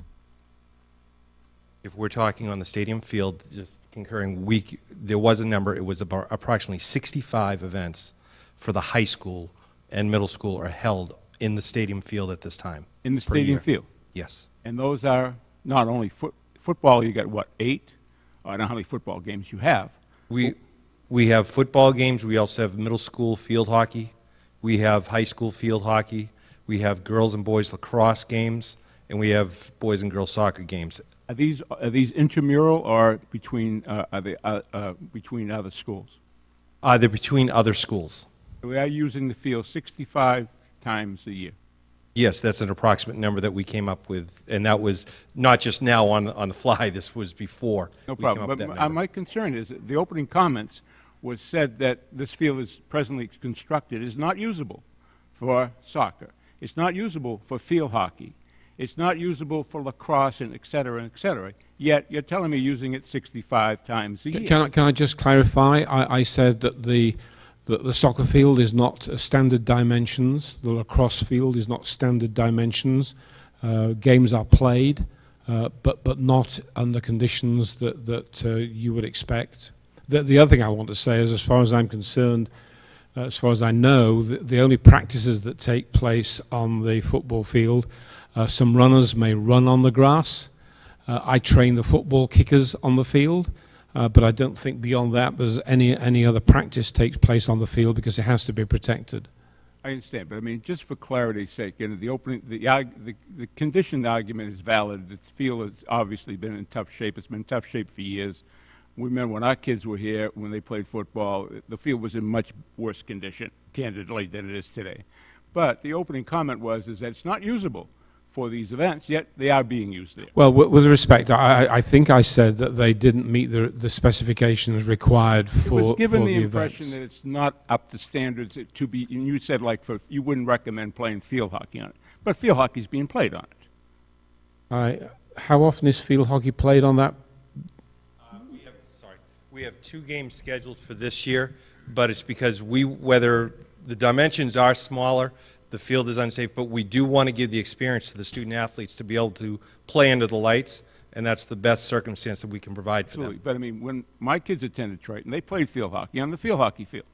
If we're talking on the stadium field, just concurring, there was a number, it was about approximately 65 events for the high school and middle school are held in the stadium field at this time. In the stadium field? Yes. And those are not only football, you got what, 8? I don't know how many football games you have. We have football games, we also have middle school field hockey, we have high school field hockey, we have girls and boys lacrosse games, and we have boys and girls soccer games. Are these intramural or between between other schools? They're between other schools. We are using the field 65 times a year. Yes, that's an approximate number that we came up with, and that was not just now on the fly. This was before. No we came problem. up with that But number. my concern is that the opening comments was said that this field is presently constructed is not usable for soccer. It's not usable for field hockey. It's not usable for lacrosse and et cetera, yet you're telling me using it 65 times a year. Can I just clarify? I said that the soccer field is not standard dimensions. The lacrosse field is not standard dimensions. Games are played, but not under conditions that you would expect. The other thing I want to say is, as far as I'm concerned, as far as I know, the only practices that take place on the football field, some runners may run on the grass. I train the football kickers on the field, but I don't think beyond that there's any other practice takes place on the field because it has to be protected. I understand, but I mean, just for clarity's sake, you know, the condition argument is valid. The field has obviously been in tough shape. It's been in tough shape for years. We remember when our kids were here, when they played football, the field was in much worse condition, candidly, than it is today. But the opening comment is that it's not usable for these events, yet they are being used there. Well, with respect, I think I said that they didn't meet the specifications required for It was given the events. impression that it's not up to standards to be, and you said like you wouldn't recommend playing field hockey on it, but field hockey's being played on it. How often is field hockey played on that? We have 2 games scheduled for this year, but it's because whether the dimensions are smaller, the field is unsafe, but we do want to give the experience to the student athletes to be able to play under the lights, and that's the best circumstance that we can provide for Absolutely. them. But I mean, when my kids attended Triton, they played field hockey on the field hockey field.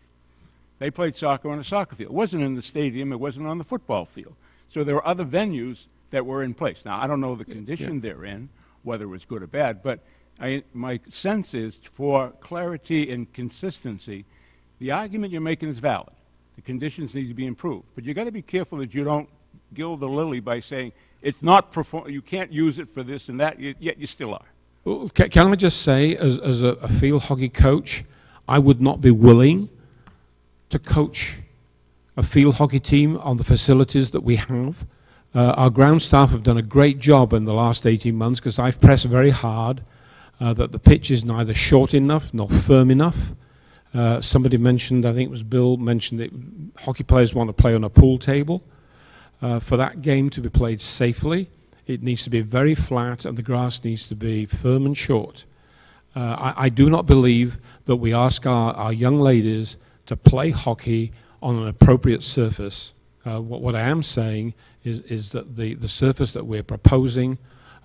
They played soccer on a soccer field. It wasn't in the stadium. It wasn't on the football field. So there were other venues that were in place. Now, I don't know the condition they're in, whether it was good or bad, but my sense is, for clarity and consistency, the argument you're making is valid. The conditions need to be improved. But you've got to be careful that you don't gild the lily by saying it's not you can't use it for this and that, yet you still are. Well, can I just say, as a field hockey coach, I would not be willing to coach a field hockey team on the facilities that we have. Our ground staff have done a great job in the last 18 months because I've pressed very hard that the pitch is neither short enough nor firm enough. Somebody mentioned, I think it was Bill, mentioned that hockey players want to play on a pool table. For that game to be played safely, it needs to be very flat and the grass needs to be firm and short. I do not believe that we ask our young ladies to play hockey on an appropriate surface. What I am saying is that the surface that we're proposing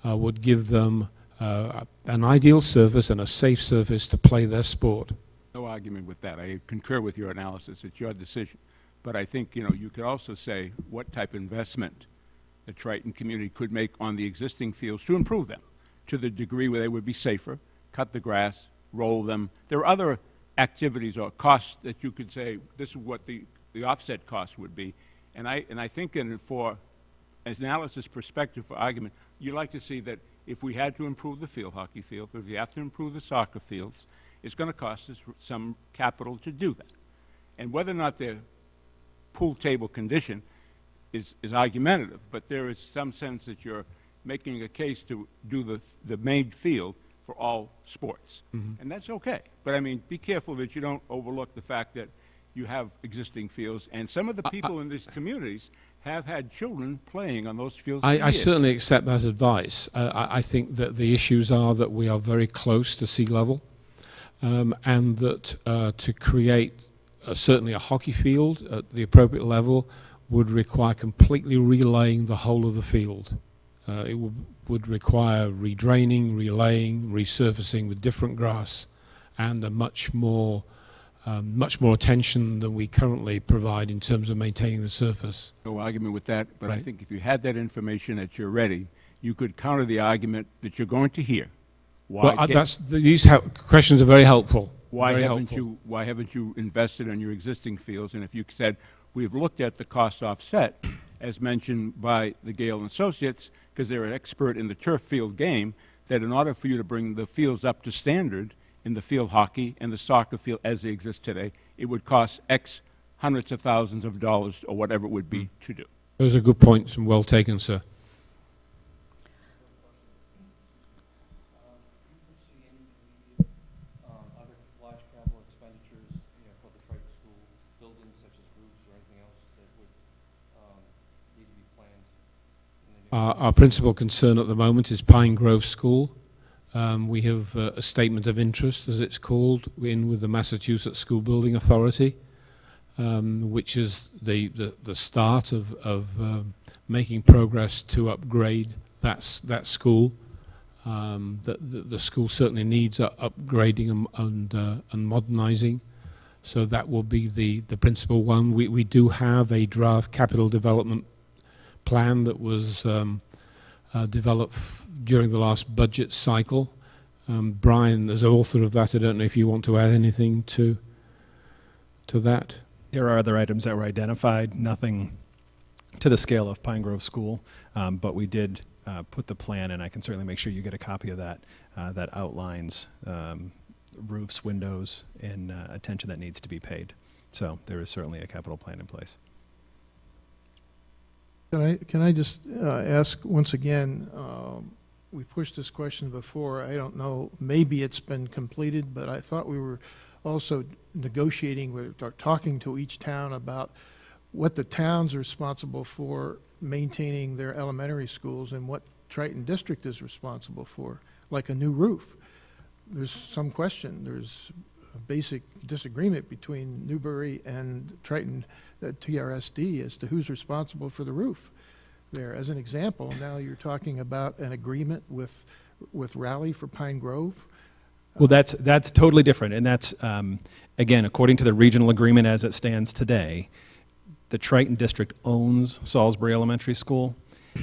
would give them an ideal surface and a safe surface to play their sport. No argument with that. I concur with your analysis. It's your decision. But I think, you could also say what type of investment the Triton community could make on the existing fields to improve them to the degree where they would be safer, cut the grass, roll them. There are other activities or costs that you could say this is what the offset cost would be. And I think for an analysis perspective for argument, you'd like to see that if we had to improve the field hockey field, or if you have to improve the soccer fields, it's going to cost us some capital to do that. And whether or not they're pool table condition is argumentative, but there is some sense that you're making a case to do the main field for all sports. And that's okay. But I mean, be careful that you don't overlook the fact that you have existing fields, and some of the people in these communities have had children playing on those fields. I certainly accept that advice. I think that the issues are that we are very close to sea level, and that to create certainly a hockey field at the appropriate level would require completely relaying the whole of the field. It would require redraining, relaying, resurfacing with different grass, and a much more attention than we currently provide in terms of maintaining the surface. No argument with that, but Right. I think if you had that information at your ready, you could counter the argument that you're going to hear. Why These questions are very helpful. Why Very haven't helpful. why haven't you invested in your existing fields? And if you said, we've looked at the cost offset, as mentioned by the Gale and Associates, because they're an expert in the turf field game, that in order for you to bring the fields up to standard in the field hockey and the soccer field as they exist today, it would cost X hundreds of thousands of dollars or whatever it would be to do. Those are good points and well taken, sir. Other large capital expenditures, for the Triton School buildings, such as roofs or anything else that would need to be planned in the near Our principal concern at the moment is Pine Grove School. We have a statement of interest, as it's called, in with the Massachusetts School Building Authority, which is the start of making progress to upgrade that school. The school certainly needs upgrading and modernizing, so that will be the principal one. We do have a draft capital development plan that was developed during the last budget cycle. Brian, as author of that, I don't know if you want to add anything to that. There are other items that were identified, nothing to the scale of Pine Grove School, but we did put the plan, and I can certainly make sure you get a copy of that, that outlines roofs, windows, and attention that needs to be paid. So there is certainly a capital plan in place. Can I just ask once again, we pushed this question before, I don't know, maybe it's been completed, but I thought we were also negotiating, we're talking to each town about what the towns are responsible for maintaining their elementary schools and what Triton District is responsible for, like a new roof. There's some question, there's a basic disagreement between Newbury and Triton TRSD as to who's responsible for the roof there. As an example, now you're talking about an agreement with Raleigh for Pine Grove. Well, that's totally different, and that's, again, according to the regional agreement as it stands today, the Triton District owns Salisbury Elementary School.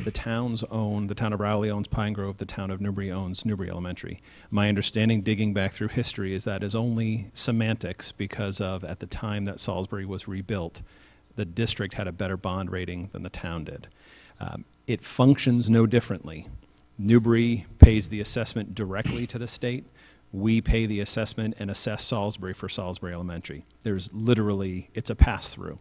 The town of Raleigh owns Pine Grove. The town of Newbury owns Newbury Elementary. My understanding, digging back through history, is that is only semantics because of, at the time that Salisbury was rebuilt, the district had a better bond rating than the town did. It functions no differently. Newbury pays the assessment directly to the state. We pay the assessment and assess Salisbury for Salisbury Elementary. There's literally, it's a pass-through.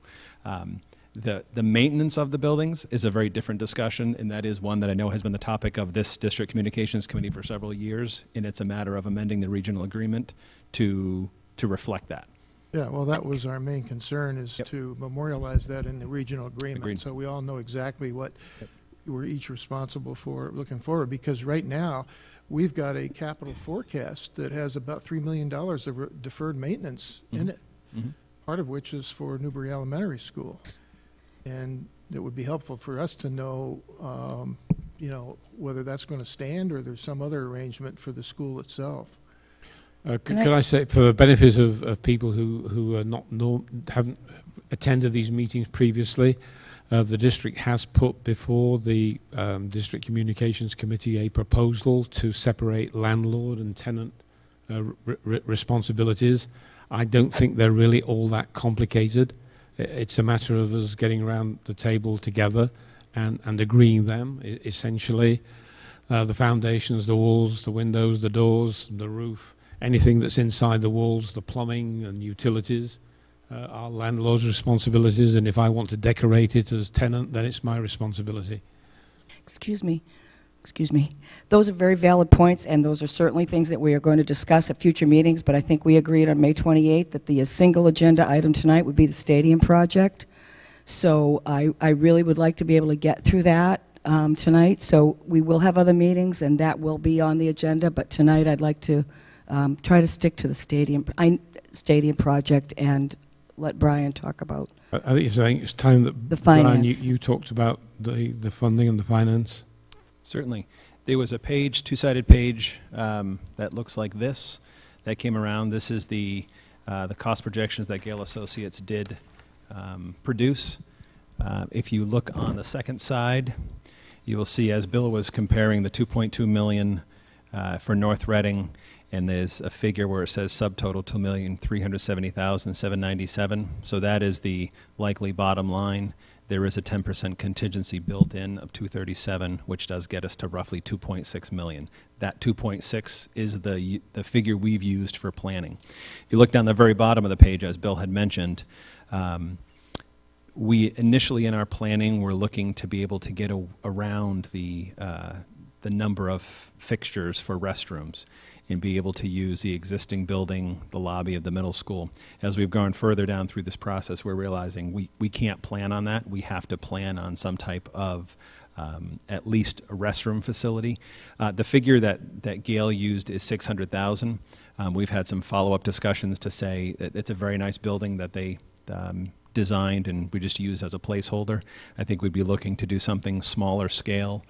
The maintenance of the buildings is a very different discussion, and that is one that I know has been the topic of this District Communications Committee for several years, and it's a matter of amending the regional agreement to reflect that. Yeah, well, that was our main concern, is to memorialize that in the regional agreement. Agreed. So we all know exactly what we're each responsible for looking forward, because right now, we've got a capital forecast that has about $3 million of deferred maintenance in it, part of which is for Newbury Elementary School. And it would be helpful for us to know, you know, whether that's going to stand or there's some other arrangement for the school itself. Can I say, for the benefit of people who are haven't attended these meetings previously, the district has put before the District Communications Committee a proposal to separate landlord and tenant responsibilities. I don't think they're really all that complicated. It's a matter of us getting around the table together and agreeing them, essentially. The foundations, the walls, the windows, the doors, the roof, anything that's inside the walls, the plumbing and utilities, are landlord's responsibilities, and if I want to decorate it as tenant, then it's my responsibility. Excuse me. Those are very valid points, and those are certainly things that we are going to discuss at future meetings, but I think we agreed on May 28th that the single agenda item tonight would be the stadium project. So I really would like to be able to get through that tonight. So we will have other meetings, and that will be on the agenda, but tonight I'd like to try to stick to the stadium project and let Brian talk about I think you're saying it's time that the Brian, finance. you talked about the funding and the finance. Certainly. There was a page, two-sided page, that looks like this, that came around. This is the cost projections that Gale Associates did produce. If you look on the second side, you will see, as Bill was comparing the 2.2 million for North Reading, and there's a figure where it says subtotal 2,370,797. So that is the likely bottom line. There is a 10% contingency built in of 237, which does get us to roughly 2.6 million. That 2.6 is the figure we've used for planning. If you look down the very bottom of the page, as Bill had mentioned, we initially in our planning were looking to be able to get around the number of fixtures for restrooms and be able to use the existing building, the lobby of the middle school. As we've gone further down through this process, we're realizing we can't plan on that. We have to plan on some type of at least a restroom facility. The figure that Gale used is 600,000. We've had some follow-up discussions to say that it's a very nice building that they designed and we just use as a placeholder. I think we'd be looking to do something smaller scale,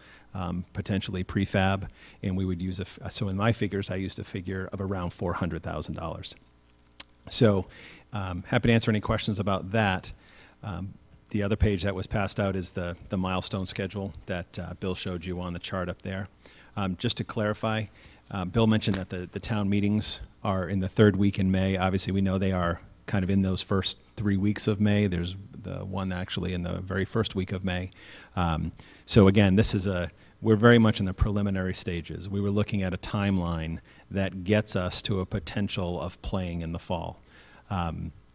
potentially prefab, and we would use so in my figures I used a figure of around $400,000. So happy to answer any questions about that. The other page that was passed out is the milestone schedule that Bill showed you on the chart up there. Just to clarify, Bill mentioned that the town meetings are in the third week in May. Obviously we know they are kind of in those first 3 weeks of May. There's the one actually in the very first week of May. So again, we're very much in the preliminary stages. We were looking at a timeline that gets us to a potential of playing in the fall.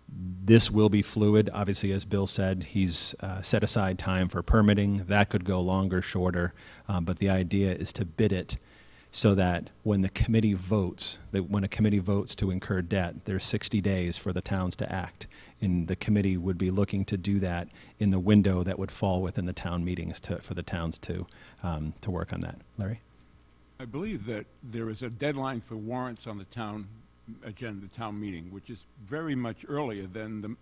This will be fluid. Obviously, as Bill said, he's set aside time for permitting. That could go longer, shorter, but the idea is to bid it so that when the committee votes, when a committee votes to incur debt, there's 60 days for the towns to act. And the committee would be looking to do that in the window that would fall within the town meetings for the towns to work on that. Larry? I believe that there is a deadline for warrants on the town agenda, the town meeting, which is very much earlier than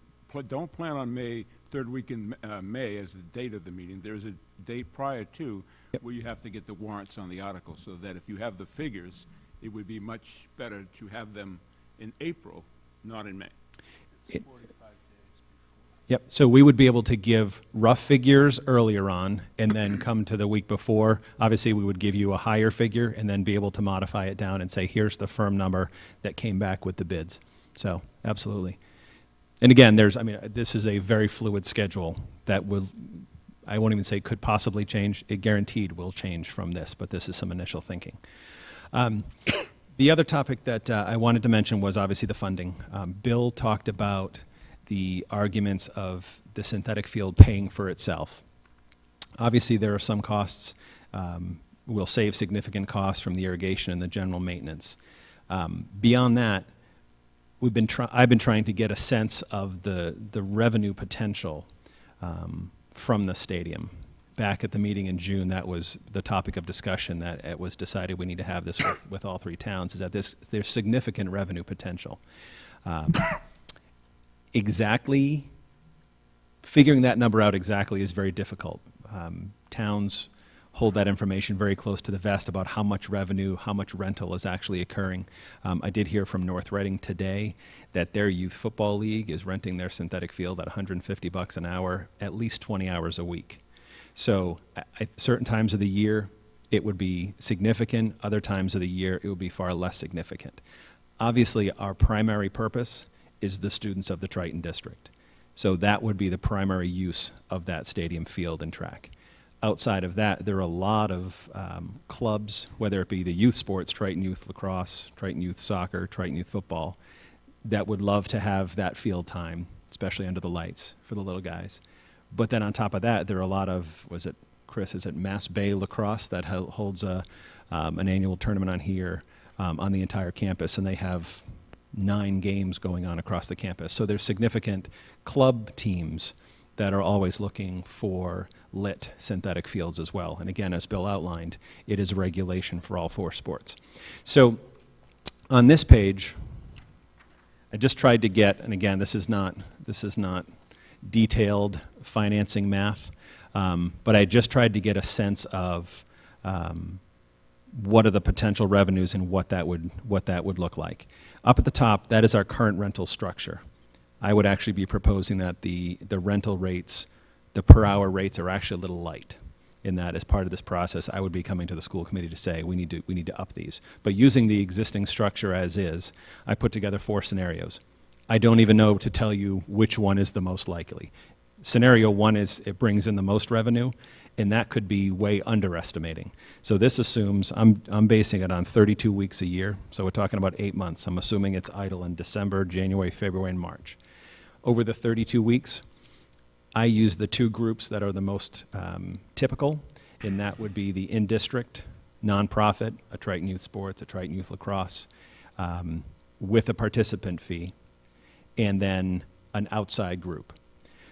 don't plan on May, third week in May as the date of the meeting. There's a date prior to where you have to get the warrants on the article, so that if you have the figures, it would be much better to have them in April, not in May. Yep, so we would be able to give rough figures earlier on and then come to the week before. Obviously, we would give you a higher figure and then be able to modify it down and say, here's the firm number that came back with the bids. So, absolutely. And again, this is a very fluid schedule that will, I won't even say could possibly change. It guaranteed will change from this, but this is some initial thinking. The other topic that I wanted to mention was obviously the funding. Bill talked about the arguments of the synthetic field paying for itself. Obviously, there are some costs. We'll save significant costs from the irrigation and the general maintenance. Beyond that, I've been trying to get a sense of the revenue potential from the stadium. Back at the meeting in June, that was the topic of discussion, that it was decided we need to have this with all three towns, is that there's significant revenue potential. Exactly figuring that number out exactly is very difficult. Towns hold that information very close to the vest about how much revenue, how much rental is actually occurring. I did hear from North Reading today that their youth football league is renting their synthetic field at $150 an hour, at least 20 hours a week. So at certain times of the year, it would be significant. Other times of the year, it would be far less significant. Obviously, our primary purpose is the students of the Triton District. So that would be the primary use of that stadium, field, and track. Outside of that, there are a lot of clubs, whether it be the youth sports, Triton Youth Lacrosse, Triton Youth Soccer, Triton Youth Football, that would love to have that field time, especially under the lights for the little guys. But then on top of that, there are a lot of, Chris, is it Mass Bay Lacrosse that holds an annual tournament on here on the entire campus, and they have 9 games going on across the campus. So there's significant club teams that are always looking for lit synthetic fields as well. And again, as Bill outlined, it is a regulation for all 4 sports. So on this page, I just tried to get, and again, this is not detailed financing math, but I just tried to get a sense of what are the potential revenues and what that would look like. Up at the top, that is our current rental structure. I would actually be proposing that the rental rates, the per hour rates, are actually a little light. In that, as part of this process, I would be coming to the school committee to say we need to up these. But using the existing structure as is, I put together 4 scenarios. I don't even know to tell you which one is the most likely. Scenario 1 is it brings in the most revenue, and that could be way underestimating. So this assumes, I'm basing it on 32 weeks a year, so we're talking about 8 months. I'm assuming it's idle in December, January, February, and March. Over the 32 weeks, I use the 2 groups that are the most typical, and that would be the in-district nonprofit, a Triton Youth Sports, a Triton Youth Lacrosse, with a participant fee, and then an outside group.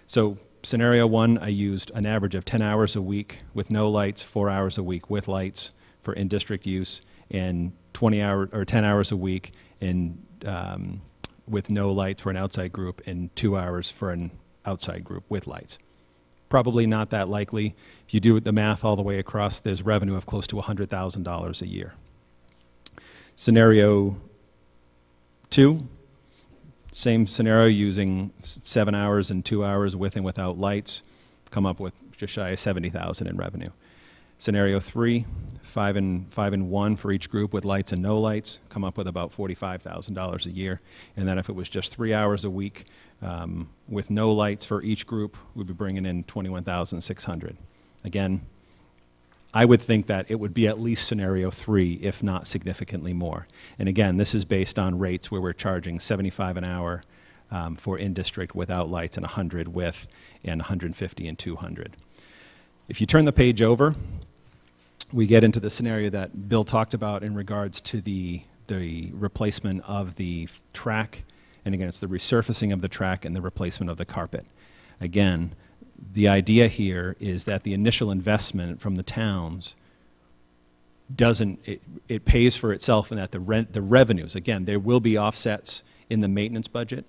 So scenario 1, I used an average of 10 hours a week with no lights, 4 hours a week with lights for in-district use, and 10 hours a week with no lights for an outside group, and 2 hours for an outside group with lights. Probably not that likely. If you do the math all the way across, there's revenue of close to $100,000 a year. Scenario 2, same scenario, using 7 hours and 2 hours with and without lights, come up with just shy of $70,000 in revenue. Scenario 3, 5 and 1 for each group with lights and no lights, come up with about $45,000 a year. And then if it was just 3 hours a week with no lights for each group, we'd be bringing in $21,600. Again, I would think that it would be at least scenario 3, if not significantly more. And again, this is based on rates where we're charging $75 an hour for in-district without lights, and $100 with, and $150 and $200. If you turn the page over, we get into the scenario that Bill talked about in regards to the replacement of the track, and again, it's the resurfacing of the track and the replacement of the carpet. Again, the idea here is that the initial investment from the towns it pays for itself, and that the revenues, again, there will be offsets in the maintenance budget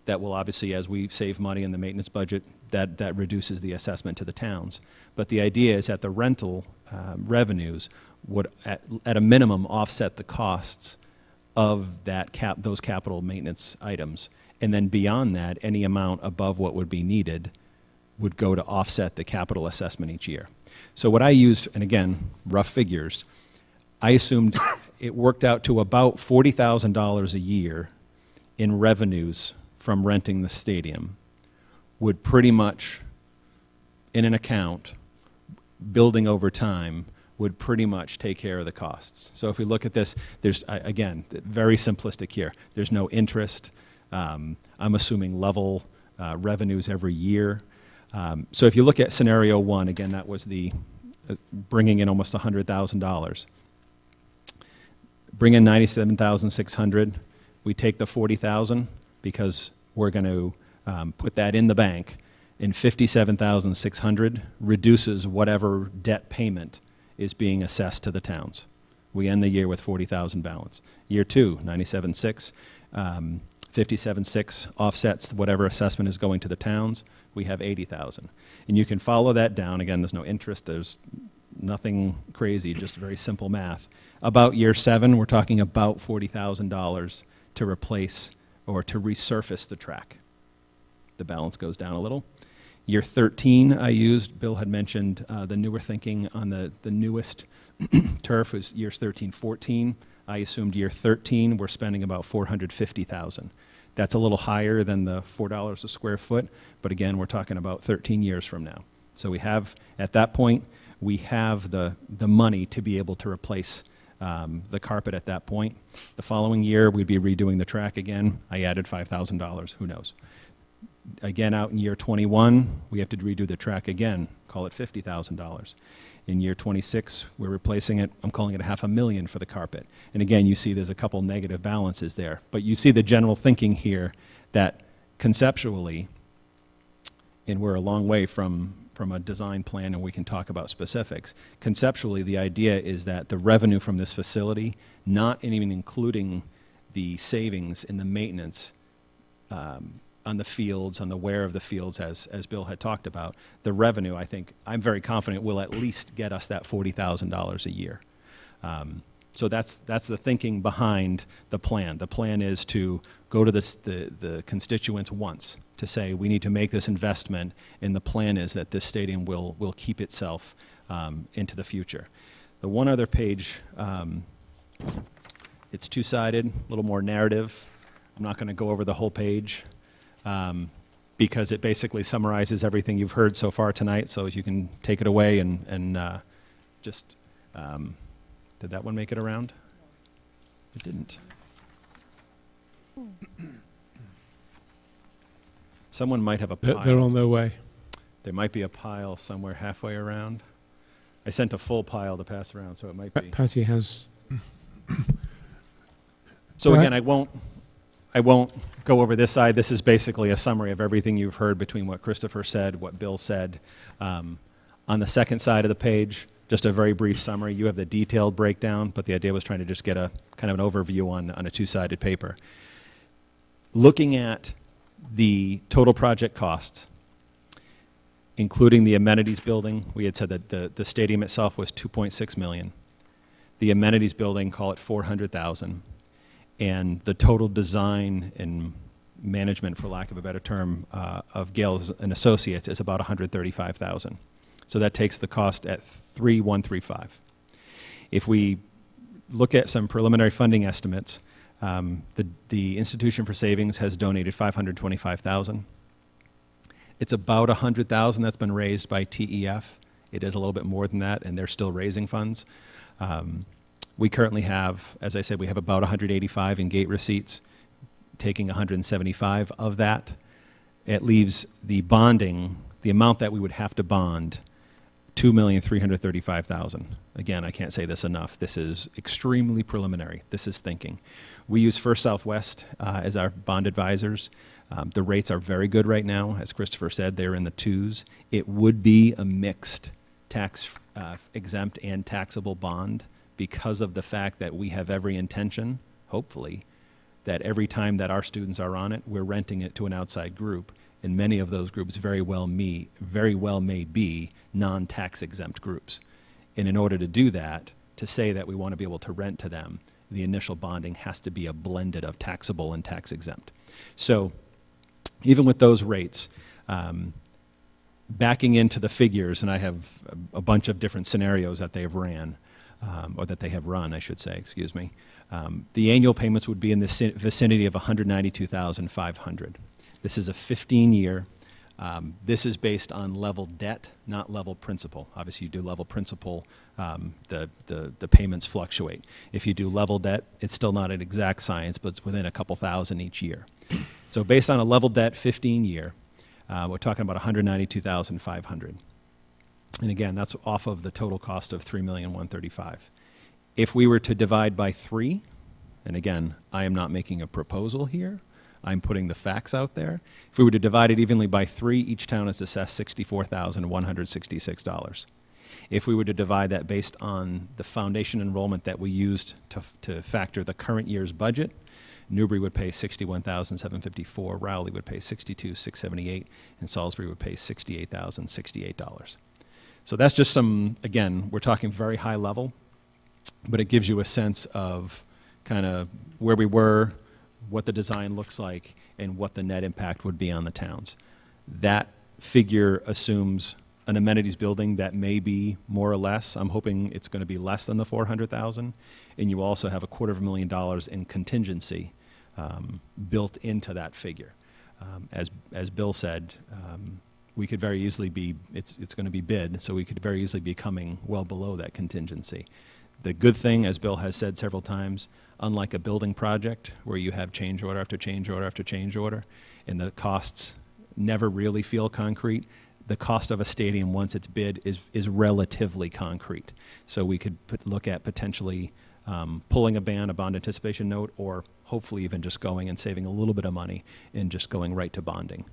that will obviously, as we save money in the maintenance budget, that reduces the assessment to the towns. But the idea is that the rental revenues would, at a minimum, offset the costs of those capital maintenance items. And then beyond that, any amount above what would be needed would go to offset the capital assessment each year. So what I used, and again, rough figures, I assumed it worked out to about $40,000 a year in revenues from renting the stadium would pretty much, in an account, building over time, would pretty much take care of the costs. So if we look at this, there's, again, very simplistic here. There's no interest. I'm assuming level revenues every year. So if you look at scenario 1, again, that was the bringing in almost $100,000. Bring in $97,600. We take the 40,000 because we're going to put that in the bank, and 57,600 reduces whatever debt payment is being assessed to the towns. We end the year with 40,000 balance. Year 2, 97,600. 57.6 offsets whatever assessment is going to the towns. We have 80,000. And you can follow that down. Again, there's no interest. There's nothing crazy, just very simple math. About year 7, we're talking about $40,000 to replace or to resurface the track. The balance goes down a little. Year 13 I used, Bill had mentioned the newer thinking on the newest turf was years 13, 14. I assumed year 13 we're spending about $450,000. That's a little higher than the $4 a square foot, but again, we're talking about 13 years from now. So we have, at that point, we have the money to be able to replace the carpet at that point. The following year, we'd be redoing the track again. I added $5,000, who knows. Again, out in year 21, we have to redo the track again, call it $50,000. In year 26, we're replacing it. I'm calling it $500,000 for the carpet. And again, you see there's a couple negative balances there. But you see the general thinking here that conceptually, and we're a long way from a design plan and we can talk about specifics, conceptually the idea is that the revenue from this facility, not even including the savings in the maintenance on the fields, on the wear of the fields, as Bill had talked about, the revenue, I think, I'm very confident will at least get us that $40,000 a year. So that's the thinking behind the plan. The plan is to go to the constituents once to say we need to make this investment, and the plan is that this stadium will keep itself into the future. The one other page, it's two-sided, a little more narrative. I'm not going to go over the whole page. Because it basically summarizes everything you've heard so far tonight, so you can take it away and just, did that one make it around? It didn't. Someone might have a pile. They're on their way. There might be a pile somewhere halfway around. I sent a full pile to pass around, so it might be. Patty has. So again, I won't go over this side. This is basically a summary of everything you've heard between what Christopher said, what Bill said. On the second side of the page, just a very brief summary. You have the detailed breakdown, but the idea was trying to just get a kind of an overview on a two-sided paper. Looking at the total project costs, including the amenities building, we had said that the stadium itself was $2.6 million. The amenities building, call it $400,000. And the total design and management, for lack of a better term, of Gales and Associates is about $135,000. So that takes the cost at $3,135. If we look at some preliminary funding estimates, the Institution for Savings has donated $525,000. It's about $100,000 that's been raised by TEF. It is a little bit more than that, and they're still raising funds. We currently have, as I said, we have about 185 in gate receipts, taking 175 of that. It leaves the bonding, the amount that we would have to bond, $2,335,000. Again, I can't say this enough. This is extremely preliminary. This is thinking. We use First Southwest as our bond advisors. The rates are very good right now. As Christopher said, they're in the 2s. It would be a mixed tax exempt and taxable bond, because of the fact that we have every intention, hopefully, that every time that our students are on it, we're renting it to an outside group, and many of those groups very well may be non-tax exempt groups. And in order to do that, to say that we want to be able to rent to them, the initial bonding has to be a blended of taxable and tax exempt. So even with those rates, backing into the figures, and I have a bunch of different scenarios that they've ran, or that they have run, I should say, excuse me. The annual payments would be in the vicinity of $192,500. This is a 15-year. This is based on level debt, not level principal. Obviously, you do level principal, the payments fluctuate. If you do level debt, it's still not an exact science, but it's within a couple thousand each year. So based on a level debt 15-year, we're talking about $192,500. And again, that's off of the total cost of $3,135,000. If we were to divide by 3, and again, I am not making a proposal here, I'm putting the facts out there. If we were to divide it evenly by 3, each town is assessed $64,166. If we were to divide that based on the foundation enrollment that we used to factor the current year's budget, Newbury would pay $61,754, Rowley would pay $62,678, and Salisbury would pay $68,068. So that's just some, again, we're talking very high level, but it gives you a sense of kind of where we were, what the design looks like, and what the net impact would be on the towns. That figure assumes an amenities building that may be more or less. I'm hoping it's going to be less than the $400,000, and you also have $250,000 in contingency built into that figure. As Bill said, we could very easily be, it's going to be bid, so we could very easily be coming well below that contingency. The good thing, as Bill has said several times, unlike a building project where you have change order after change order after change order, and the costs never really feel concrete, the cost of a stadium once it's bid is relatively concrete. So we could look at potentially pulling a bond anticipation note, or hopefully even just going and saving a little bit of money and just going right to bonding.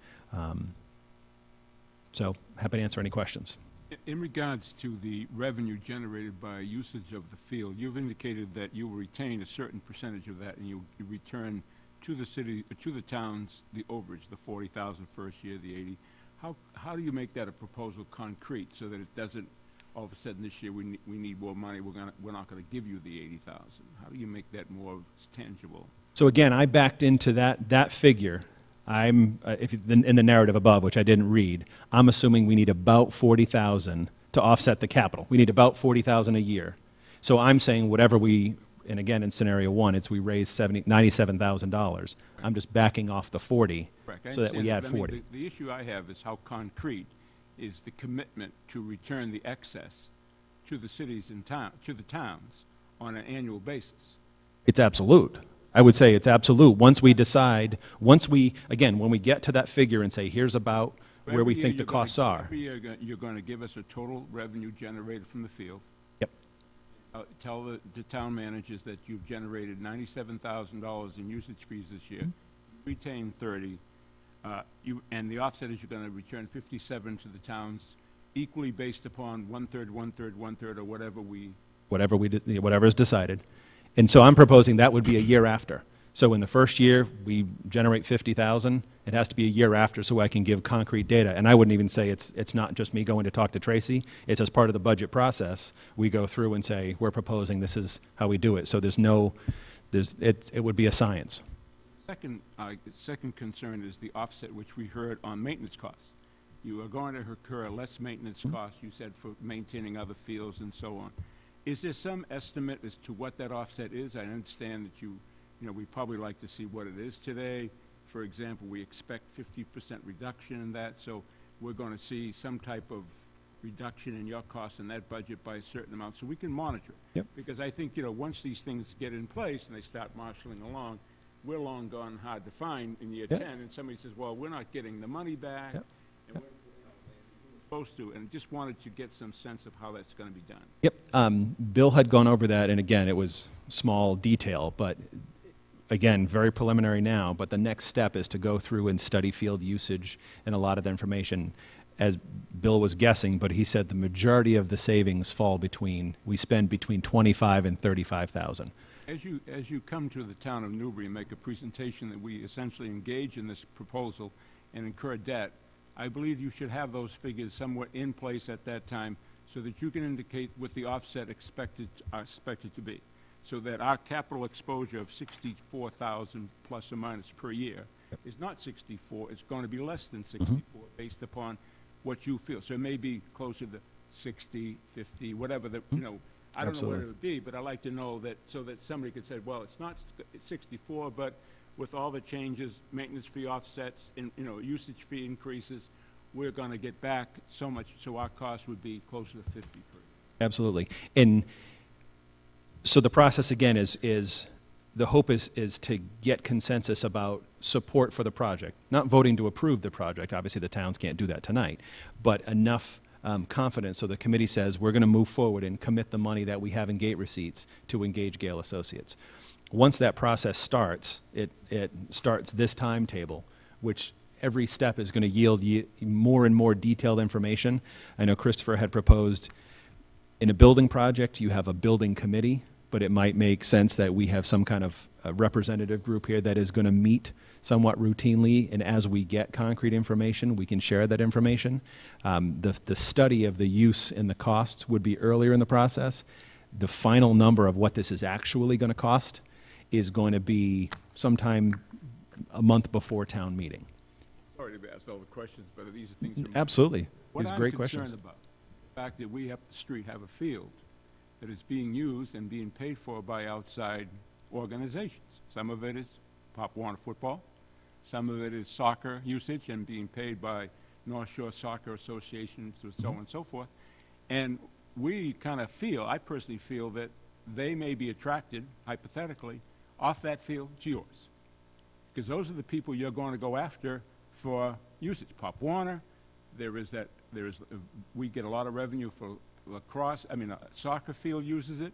So happy to answer any questions. In regards to the revenue generated by usage of the field, you've indicated that you will retain a certain percentage of that, and you return to the city, to the towns, the overage, the 40,000 first year, the 80. How do you make that a proposal concrete so that it doesn't all of a sudden this year we need more money, we're not going to give you the 80,000? How do you make that more tangible? So again, I backed into that figure. In the narrative above, which I didn't read, I'm assuming we need about 40,000 to offset the capital. We need about 40,000 a year. So I'm saying whatever and again in scenario 1, it's we raise $97,000. I'm just backing off the 40 so that we add 40. The issue I have is how concrete is the commitment to return the excess to the cities and to the towns on an annual basis. It's absolute. I would say it's absolute. Once we decide, when we get to that figure and say, here's about where we think the costs are. Every year you're going to give us a total revenue generated from the field. Yep. Tell the town managers that you've generated $97,000 in usage fees this year. Retain 30. And the offset is you're going to return 57 to the towns, equally based upon 1/3, 1/3, 1/3, or whatever is decided. And so I'm proposing that would be a year after. So in the first year, we generate 50,000. It has to be a year after so I can give concrete data. And I wouldn't even say it's not just me going to talk to Tracy. It's as part of the budget process. We go through and say, we're proposing this is how we do it. So it would be a science. Second concern is the offset, which we heard on maintenance costs. You are going to incur less maintenance costs, you said, for maintaining other fields and so on. Is there some estimate as to what that offset is? I understand that we probably like to see what it is today. For example, we expect 50% reduction in that, so we're going to see some type of reduction in your costs in that budget by a certain amount, so we can monitor it. Yep. Because I think, once these things get in place and they start marshaling along, we're long gone hard to find in year 10, and somebody says, well, we're not getting the money back, and we're supposed to, and just wanted to get some sense of how that's going to be done. Yep. Bill had gone over that, and again, it was small detail, but again, very preliminary now, but the next step is to go through and study field usage and a lot of the information. As Bill was guessing, but he said the majority of the savings we spend between 25 and 35,000. As you come to the town of Newbury and make a presentation that we essentially engage in this proposal and incur debt, I believe you should have those figures somewhat in place at that time so that you can indicate what the offset expected to be, so that our capital exposure of 64,000 plus or minus per year is not 64, it's going to be less than 64 based upon what you feel. So it may be closer to 60, 50, whatever the, I don't know what it would be, but I like to know that so that somebody could say, well, it's not 64, but with all the changes, maintenance fee offsets, and usage fee increases, we're going to get back so much, so our cost would be closer to 50 per year. Absolutely. And so the process again is the hope is to get consensus about support for the project, not voting to approve the project. Obviously, the towns can't do that tonight, but enough confidence, so the committee says, we're going to move forward and commit the money that we have in gate receipts to engage Gale Associates. Once that process starts, it starts this timetable, which every step is going to yield more and more detailed information. I know Christopher had proposed, in a building project, you have a building committee, but it might make sense that we have some kind of representative group here that is going to meet somewhat routinely, and as we get concrete information, we can share that information. The study of the use and the costs would be earlier in the process. The final number of what this is actually going to cost is going to be sometime a month before town meeting. Sorry to ask all the questions, but these are things. Absolutely. What These are I'm great concerned questions. about, the fact that we up the street have a field that is being used and being paid for by outside organizations. Some of it is Pop Warner football. Some of it is soccer usage and being paid by North Shore Soccer Association, so on and so forth. And we kind of feel, I personally feel, that they may be attracted, hypothetically, off that field to yours. Because those are the people you're going to go after for usage. Pop Warner, we get a lot of revenue for lacrosse, soccer field uses it.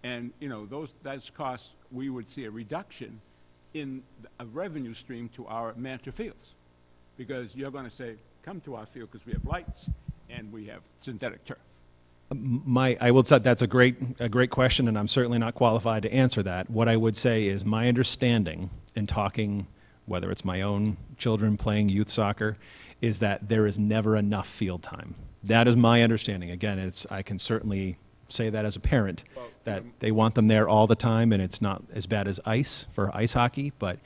And, those costs, we would see a reduction in a revenue stream to our Mantor fields. Because you're going to say, come to our field because we have lights and we have synthetic turf. I will say that's a great question, and I'm certainly not qualified to answer that. What I would say is my understanding in talking, whether it's my own children playing youth soccer, is that there is never enough field time. That is my understanding. Again, I can certainly say that as a parent, that they want them there all the time, and it's not as bad as ice for ice hockey, but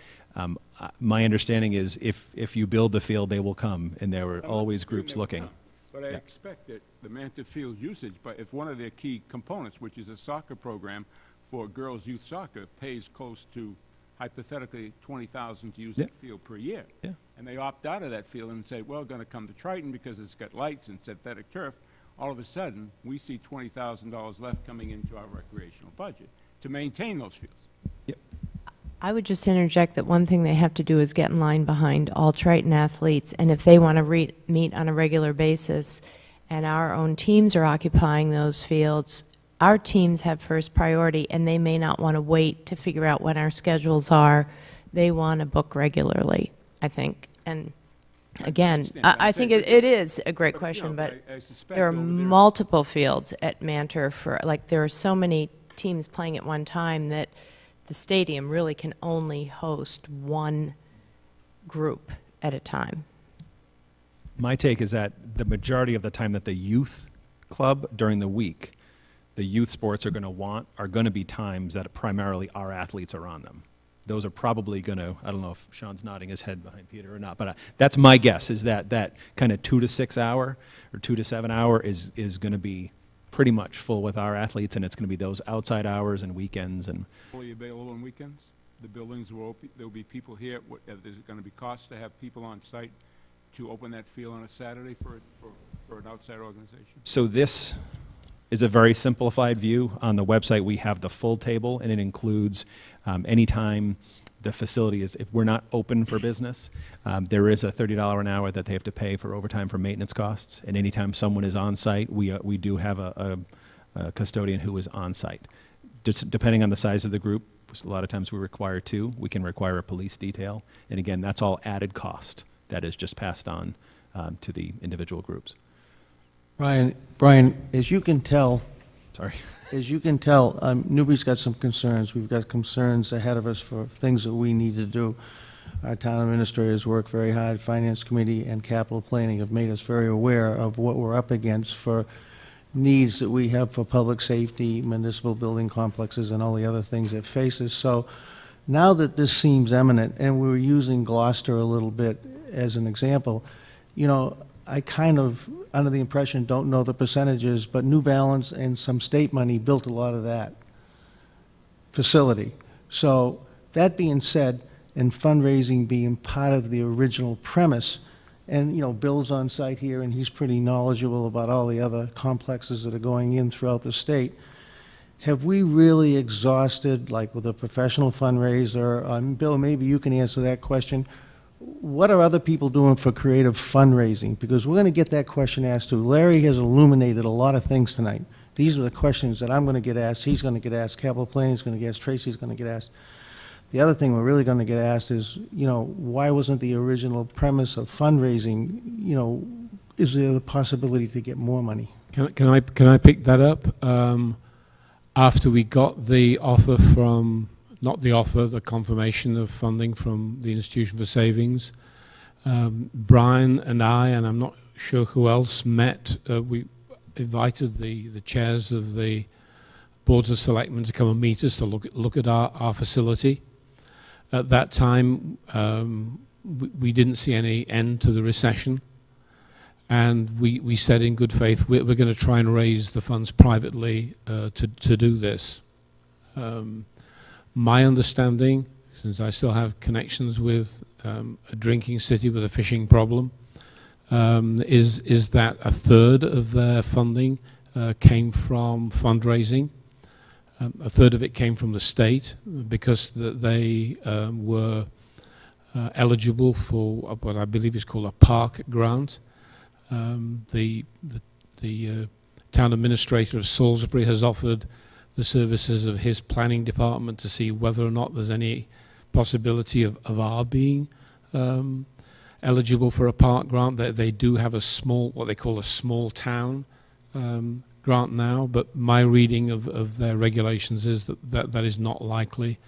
my understanding is if you build the field, they will come, and there are always groups looking. But I expect that the Mantor field usage, but if one of their key components, which is a soccer program for girls' youth soccer, pays close to, hypothetically, $20,000 to use that field per year, and they opt out of that field and say, well, we're going to come to Triton because it's got lights and synthetic turf, all of a sudden, we see $20,000 left coming into our recreational budget to maintain those fields. I would just interject that one thing they have to do is get in line behind all Triton athletes, and if they want to meet on a regular basis, and our own teams are occupying those fields, our teams have first priority, and they may not want to wait to figure out when our schedules are. They want to book regularly, I think. And again, I think it is a great question, but there are multiple fields at Mantor there are so many teams playing at one time that the stadium really can only host one group at a time. My take is that the majority of the time that the youth club during the week, the youth sports are going to be times that primarily our athletes are on them. Those are probably going to, I don't know if Sean's nodding his head behind Peter or not, but that's my guess, is that kind of 2 to 6 hour or 2 to 7 hour is going to be pretty much full with our athletes, and it's going to be those outside hours and weekends. And Fully available on weekends? The buildings will open, there'll be people here. There's going to be costs to have people on site to open that field on a Saturday for an outside organization? So this is a very simplified view. On the website, we have the full table, and it includes anytime the facility is, if we're not open for business, there is a $30 an hour that they have to pay for overtime for maintenance costs. And anytime someone is on site, we do have a custodian who is on site. Depending on the size of the group, a lot of times we require 2. We can require a police detail. And again, that's all added cost that is just passed on to the individual groups. Brian, as you can tell, Newbury's got some concerns. We've got concerns ahead of us for things that we need to do. Our town administrators work very hard. Finance Committee and Capital Planning have made us very aware of what we're up against for needs that we have for public safety, municipal building complexes, and all the other things that face us. So now that this seems imminent, and we're using Gloucester a little bit as an example, I kind of, under the impression, don't know the percentages, but New Balance and some state money built a lot of that facility. So that being said, and fundraising being part of the original premise, and Bill's on site here, and he's pretty knowledgeable about all the other complexes that are going in throughout the state. Have we really exhausted, like with a professional fundraiser, Bill, maybe you can answer that question, what are other people doing for creative fundraising? Because we're going to get that question asked too. Larry has illuminated a lot of things tonight. These are the questions that I'm going to get asked, he's going to get asked, capital planning is going to get asked, Tracy's going to get asked. The other thing we're really going to get asked is, why wasn't the original premise of fundraising, is there the possibility to get more money? Can I pick that up? After we got the offer from, not the offer, the confirmation of funding from the Institution for Savings, Brian and I, and I'm not sure who else, met. We invited the chairs of the boards of selectmen to come and meet us to look at our facility. At that time, we didn't see any end to the recession, and we said in good faith we're going to try and raise the funds privately to do this. My understanding, since I still have connections with a drinking city with a fishing problem, is that a third of their funding came from fundraising. A third of it came from the state because they were eligible for what I believe is called a park grant. The town administrator of Salisbury has offered the services of his planning department to see whether or not there's any possibility of our being eligible for a park grant. They do have a small, what they call a small town grant now, but my reading of their regulations is that is not likely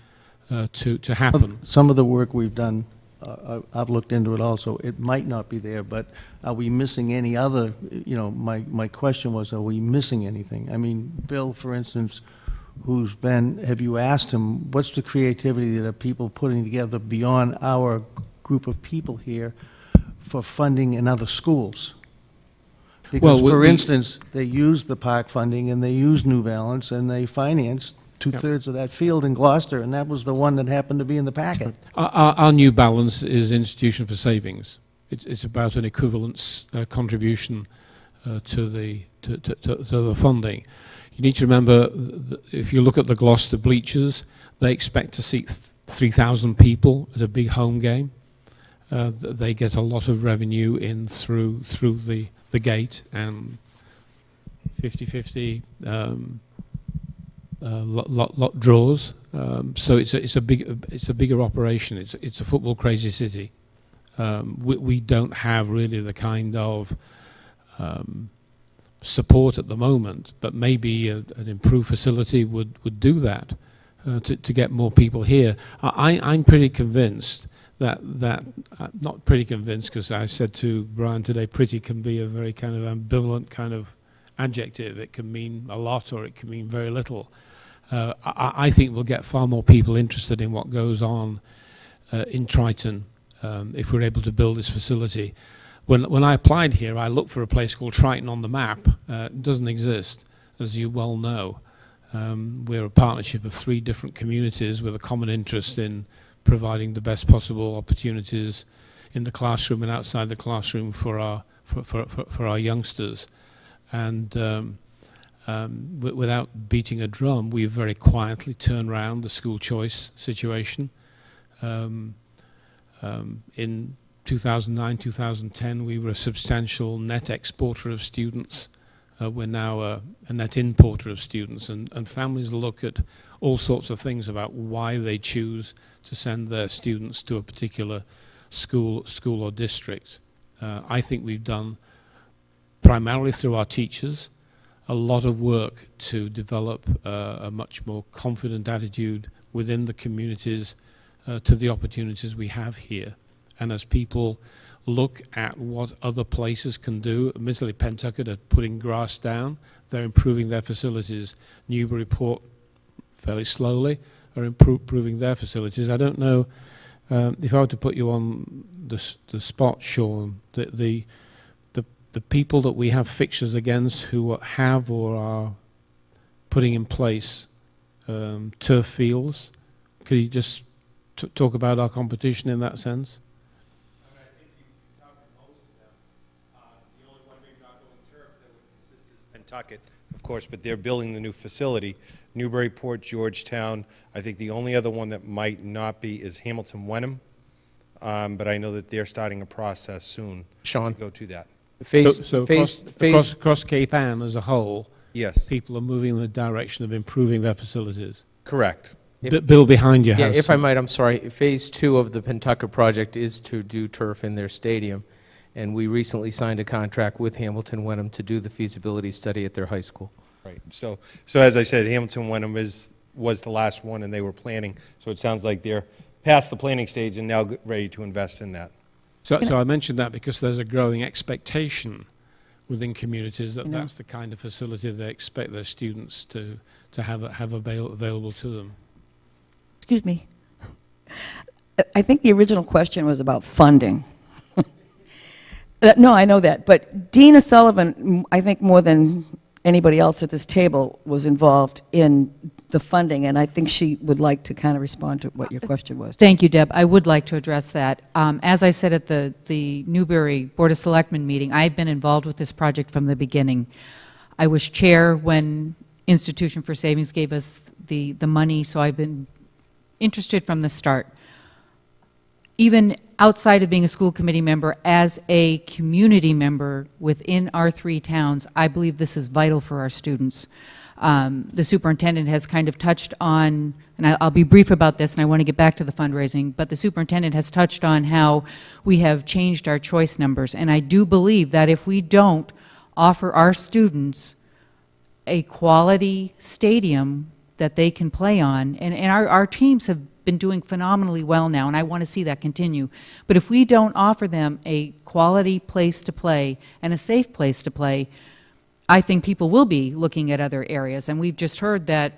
to happen. Some of the work we've done, I've looked into it also, it might not be there, but are we missing any other, my question was, are we missing anything? I mean, Bill, for instance, have you asked him, what's the creativity that are people putting together beyond our group of people here for funding in other schools? Because, for instance, they use the park funding and they use New Balance and they financed two-thirds of that field in Gloucester, and that was the one that happened to be in the packet. Our New Balance is Institution for Savings. It's about an equivalence contribution to the funding. You need to remember, if you look at the Gloucester bleachers, they expect to see 3,000 people at a big home game. They get a lot of revenue in through the gate, and 50-50 lot draws. So it's a bigger operation. It's a football crazy city. We don't have really the kind of support at the moment, but maybe an improved facility would do that to get more people here. I'm pretty convinced that not pretty convinced, because I said to Brian today, pretty can be a very kind of ambivalent kind of adjective. It can mean a lot or it can mean very little. I think we'll get far more people interested in what goes on in Triton if we're able to build this facility. When I applied here, I looked for a place called Triton on the map. It doesn't exist, as you well know. We're a partnership of 3 different communities with a common interest in providing the best possible opportunities in the classroom and outside the classroom for our youngsters. And without beating a drum, we very quietly turned around the school choice situation. In 2009, 2010, we were a substantial net exporter of students. We're now a net importer of students, and families look at all sorts of things about why they choose to send their students to a particular school or district. I think we've done, primarily through our teachers, a lot of work to develop a much more confident attitude within the communities to the opportunities we have here. And as people look at what other places can do, admittedly Pentucket are putting grass down, they're improving their facilities. Newburyport, fairly slowly, are improving their facilities. I don't know if I were to put you on the spot, Sean, the people that we have fixtures against who have or are putting in place turf fields. Could you just talk about our competition in that sense? I think you talked to most of them. The only one maybe not going turf that would consist is Pentucket, of course, but they're building the new facility. Newburyport, Georgetown. I think the only other one that might not be is Hamilton Wenham. but I know that they're starting a process soon Sean. to go to that. So across Cape Ann as a whole, Yes, people are moving in the direction of improving their facilities. correct. Bill behind you Yeah, has if I some- might, I'm sorry. Phase 2 of the Pentucket project is to do turf in their stadium, and we recently signed a contract with Hamilton Wenham to do the feasibility study at their high school. Right. So as I said, Hamilton Wenham was the last one, and they were planning. So it sounds like they're past the planning stage and now ready to invest in that. So I mentioned that because there's a growing expectation within communities that that's the kind of facility they expect their students to have available to them. Excuse me. I think the original question was about funding. No, I know that. But Dina Sullivan, I think more than anybody else at this table, was involved in the funding, and I think she would like to kind of respond to what your question was. Thank you, Deb. I would like to address that. As I said at the Newbury Board of Selectmen meeting, I've been involved with this project from the beginning. I was chair when Institution for Savings gave us the money, so I've been interested from the start. Even outside of being a school committee member, as a community member within our 3 towns, I believe this is vital for our students. The superintendent has kind of touched on, and I'll be brief about this, and I want to get back to the fundraising, but the superintendent has touched on how we have changed our choice numbers. And I do believe that if we don't offer our students a quality stadium that they can play on, and our teams have been doing phenomenally well now, and I want to see that continue. But if we don't offer them a quality place to play and a safe place to play, I think people will be looking at other areas. And we've just heard that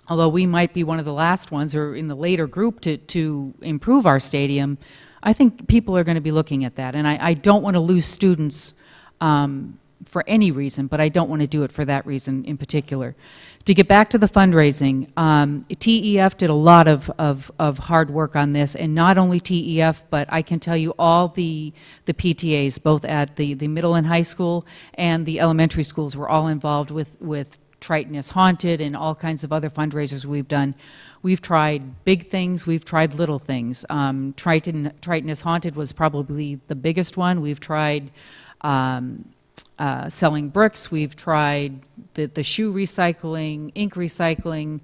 although we might be one of the last ones or in the later group to improve our stadium, I think people are going to be looking at that. And I don't want to lose students for any reason, but I don't want to do it for that reason in particular. To get back to the fundraising, TEF did a lot of hard work on this, and not only TEF, but I can tell you all the PTAs, both at the middle and high school and the elementary schools, were all involved with Triton is Haunted and all kinds of other fundraisers we've done. We've tried big things, we've tried little things. Triton is Haunted was probably the biggest one. We've tried selling bricks, we've tried the shoe recycling, ink recycling.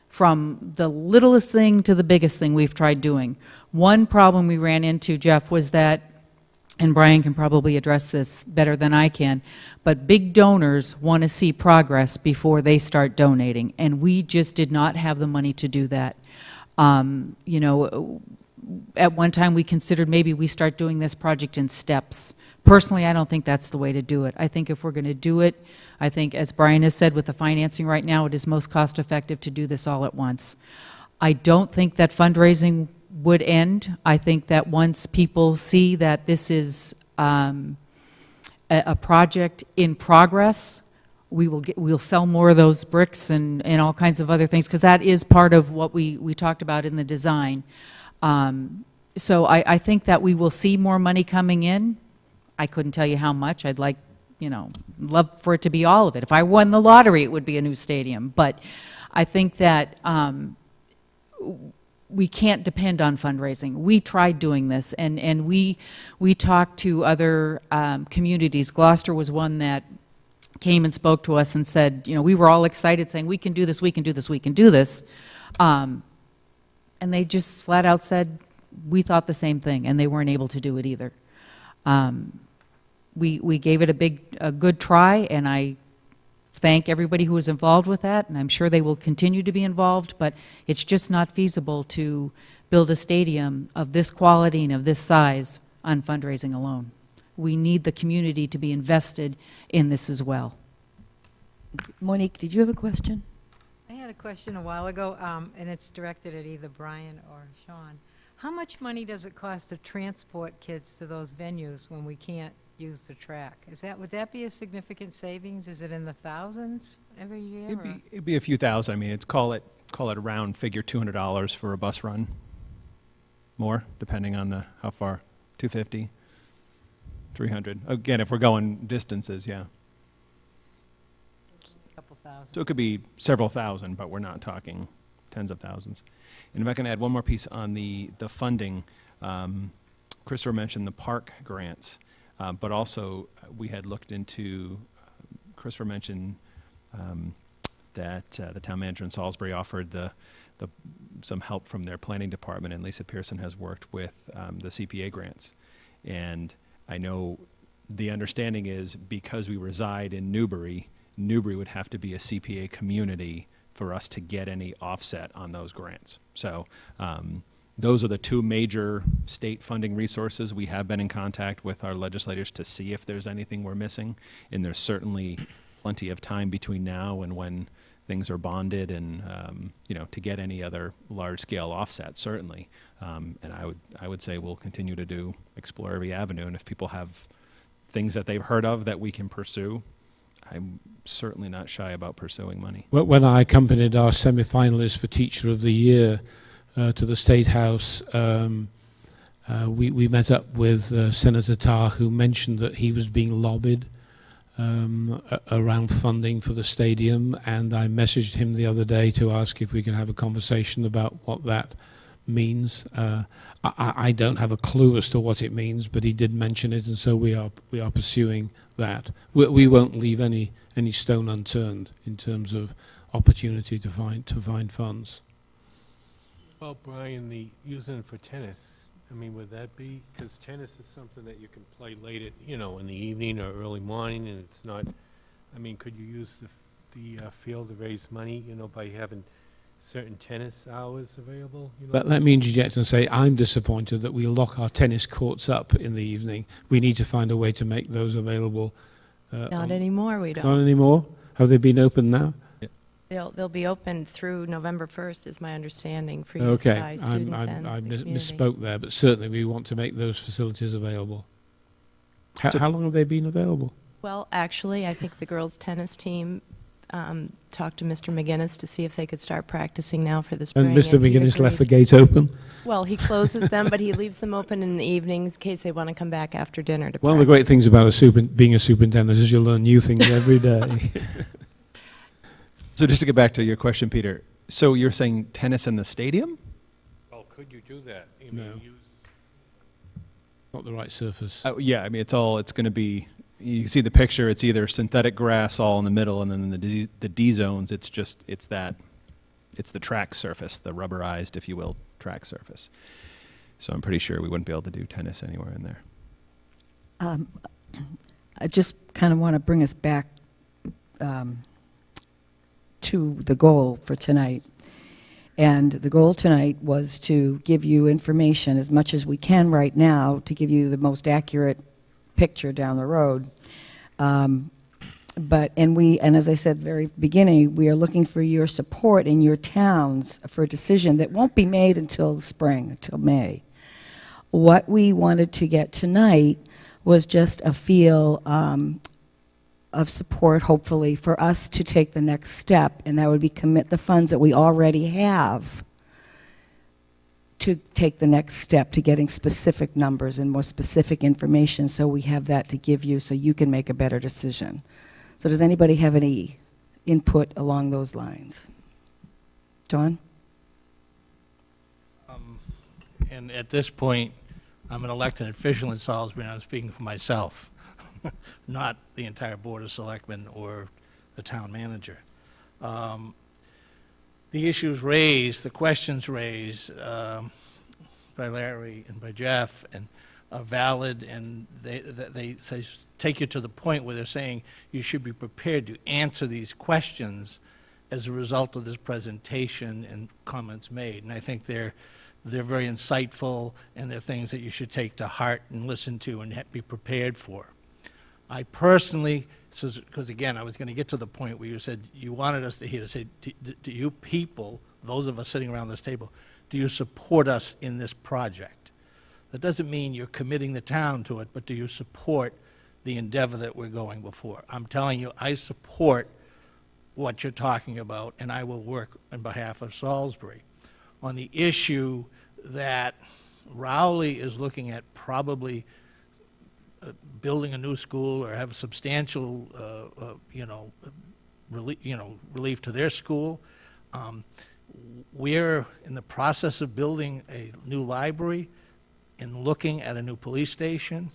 From the littlest thing to the biggest thing we've tried doing. One problem we ran into, Jeff, was that, and Brian can probably address this better than I can, but big donors want to see progress before they start donating, and we just did not have the money to do that. You know, at one time we considered maybe we start doing this project in steps. Personally, I don't think that's the way to do it. I think if we're going to do it, I think, as Brian has said, with the financing right now, it is most cost effective to do this all at once. I don't think that fundraising would end. I think that once people see that this is a project in progress, we'll sell more of those bricks and all kinds of other things, because that is part of what we talked about in the design. So I think that we will see more money coming in. I couldn't tell you how much. I'd like, you know, love for it to be all of it. If I won the lottery, it would be a new stadium. But I think that we can't depend on fundraising. We tried doing this, and we talked to other communities. Gloucester was one that came and spoke to us and said, you know, we were all excited saying, we can do this, we can do this, we can do this. And they just flat out said, we thought the same thing, and they weren't able to do it either. We gave it a good try, and I thank everybody who was involved with that, and I'm sure they will continue to be involved, but it's just not feasible to build a stadium of this quality and of this size on fundraising alone. We need the community to be invested in this as well. Monique, did you have a question? I had a question a while ago, and it's directed at either Brian or Sean. How much money does it cost to transport kids to those venues when we can't use the track? Would that be a significant savings? Is it in the thousands every year? It'd be a few thousand. I mean, call it a round figure, $200 for a bus run. More, depending on how far. 250, 300. Again, if we're going distances, yeah. A couple thousand. So it could be several thousand, but we're not talking tens of thousands. And if I can add one more piece on the funding, Christopher mentioned the park grants, but also we had looked into, Christopher mentioned that the town manager in Salisbury offered some help from their planning department, and Lisa Pearson has worked with the CPA grants. And I know the understanding is because we reside in Newbury, Newbury would have to be a CPA community for us to get any offset on those grants. So those are the two major state funding resources. We have been in contact with our legislators to see if there's anything we're missing, and there's certainly plenty of time between now and when things are bonded, and you know, to get any other large-scale offset, certainly. And I would say we'll continue to explore every avenue, and if people have things that they've heard of that we can pursue, I'm certainly not shy about pursuing money. When I accompanied our semi-finalists for Teacher of the Year to the State House, we met up with Senator Tarr, who mentioned that he was being lobbied around funding for the stadium, and I messaged him the other day to ask if we could have a conversation about what that means. I don't have a clue as to what it means, but he did mention it, and so we are pursuing that. We won't leave any stone unturned in terms of opportunity to find funds. Well, Brian, using it for tennis, I mean, would that be, because tennis is something that you can play late at, you know, in the evening or early morning, and it's not, I mean, could you use the field to raise money, you know, by having certain tennis hours available? You know? Let me interject and say I'm disappointed that we lock our tennis courts up in the evening. We need to find a way to make those available. Not anymore, we don't. Not anymore? Have they been open now? They'll be open through November 1st, is my understanding, for use by students and I the community. misspoke there, but certainly we want to make those facilities available. How long have they been available? Well, actually, I think the girls' tennis team talked to Mr. McGinnis to see if they could start practicing now for the spring. And Mr. he McGinnis left the agreed. gate open? Well, he closes them, but he leaves them open in the evenings in case they want to come back after dinner to One of the practice. great things about being a superintendent is you learn new things every day. So just to get back to your question, Peter, so you're saying tennis in the stadium? Well, could you do that? You No. mean, use Not the right surface. Yeah, I mean, it's going to be, you see the picture, it's either synthetic grass all in the middle, and then the D zones, it's the track surface, the rubberized, if you will, track surface. So I'm pretty sure we wouldn't be able to do tennis anywhere in there. I just kind of want to bring us back to the goal for tonight. And the goal tonight was to give you information as much as we can right now to give you the most accurate picture down the road. And as I said very beginning, we are looking for your support in your towns for a decision that won't be made until the spring, until May. What we wanted to get tonight was just a feel of support, hopefully, for us to take the next step, and that would be commit the funds that we already have to take the next step to getting specific numbers and more specific information, so we have that to give you so you can make a better decision. So does anybody have any input along those lines? John? And at this point, I'm an elected official in Salisbury, and I'm speaking for myself, not the entire Board of Selectmen or the town manager. The issues raised, the questions raised by Larry and by Jeff and are valid, and they say, take you to the point where they're saying you should be prepared to answer these questions as a result of this presentation and comments made. And I think they're very insightful, and they're things that you should take to heart and listen to and be prepared for. I personally, because again, I was going to get to the point where you said you wanted us to hear to say, do you people, those of us sitting around this table, do you support us in this project? That doesn't mean you're committing the town to it, but do you support the endeavor that we're going before? I'm telling you, I support what you're talking about, and I will work on behalf of Salisbury. On the issue that Rowley is looking at probably building a new school or have a substantial, relief to their school. We're in the process of building a new library, in looking at a new police station.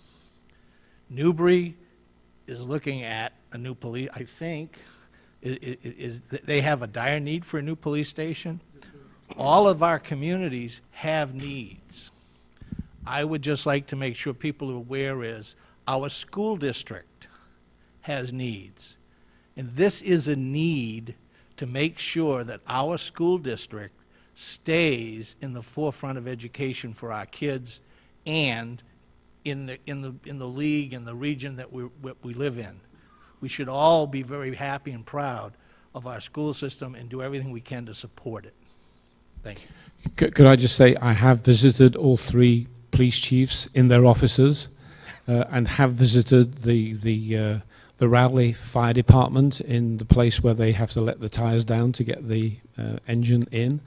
Newbury is looking at a new police, I think, they have a dire need for a new police station. All of our communities have needs. I would just like to make sure people are aware is our school district has needs. And this is a need to make sure that our school district stays in the forefront of education for our kids and in the league and the region that we live in. We should all be very happy and proud of our school system and do everything we can to support it. Thank you. Could I just say I have visited all 3 police chiefs in their offices and have visited the Rowley Fire Department in the place where they have to let the tires down to get the engine in.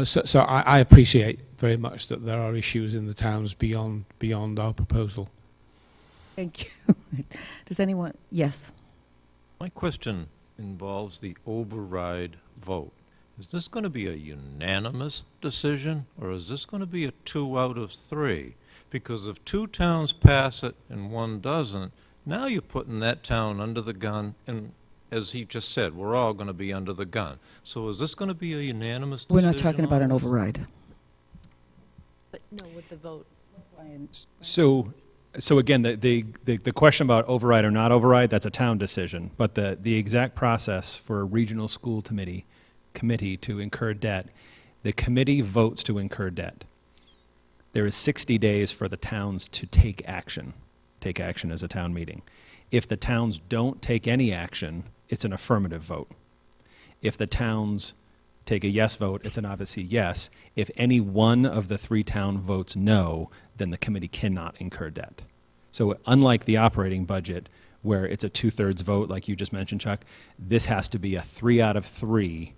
So I appreciate very much that there are issues in the towns beyond our proposal. Thank you. Does anyone? Yes. My question involves the override vote. Is this going to be a unanimous decision, or is this going to be a 2 out of 3? Because if 2 towns pass it and 1 doesn't, now you're putting that town under the gun, and as he just said, we're all going to be under the gun. So is this going to be a unanimous decision? We're not talking about an override. But no, with the vote. So again, the question about override or not override, that's a town decision. But the exact process for a regional school committee to incur debt, the committee votes to incur debt. There is 60 days for the towns to take action as a town meeting. If the towns don't take any action, it's an affirmative vote. If the towns take a yes vote, it's an obviously yes. If any one of the 3 town votes no, then the committee cannot incur debt. So unlike the operating budget, where it's a 2/3 vote, like you just mentioned, Chuck, this has to be a 3 out of 3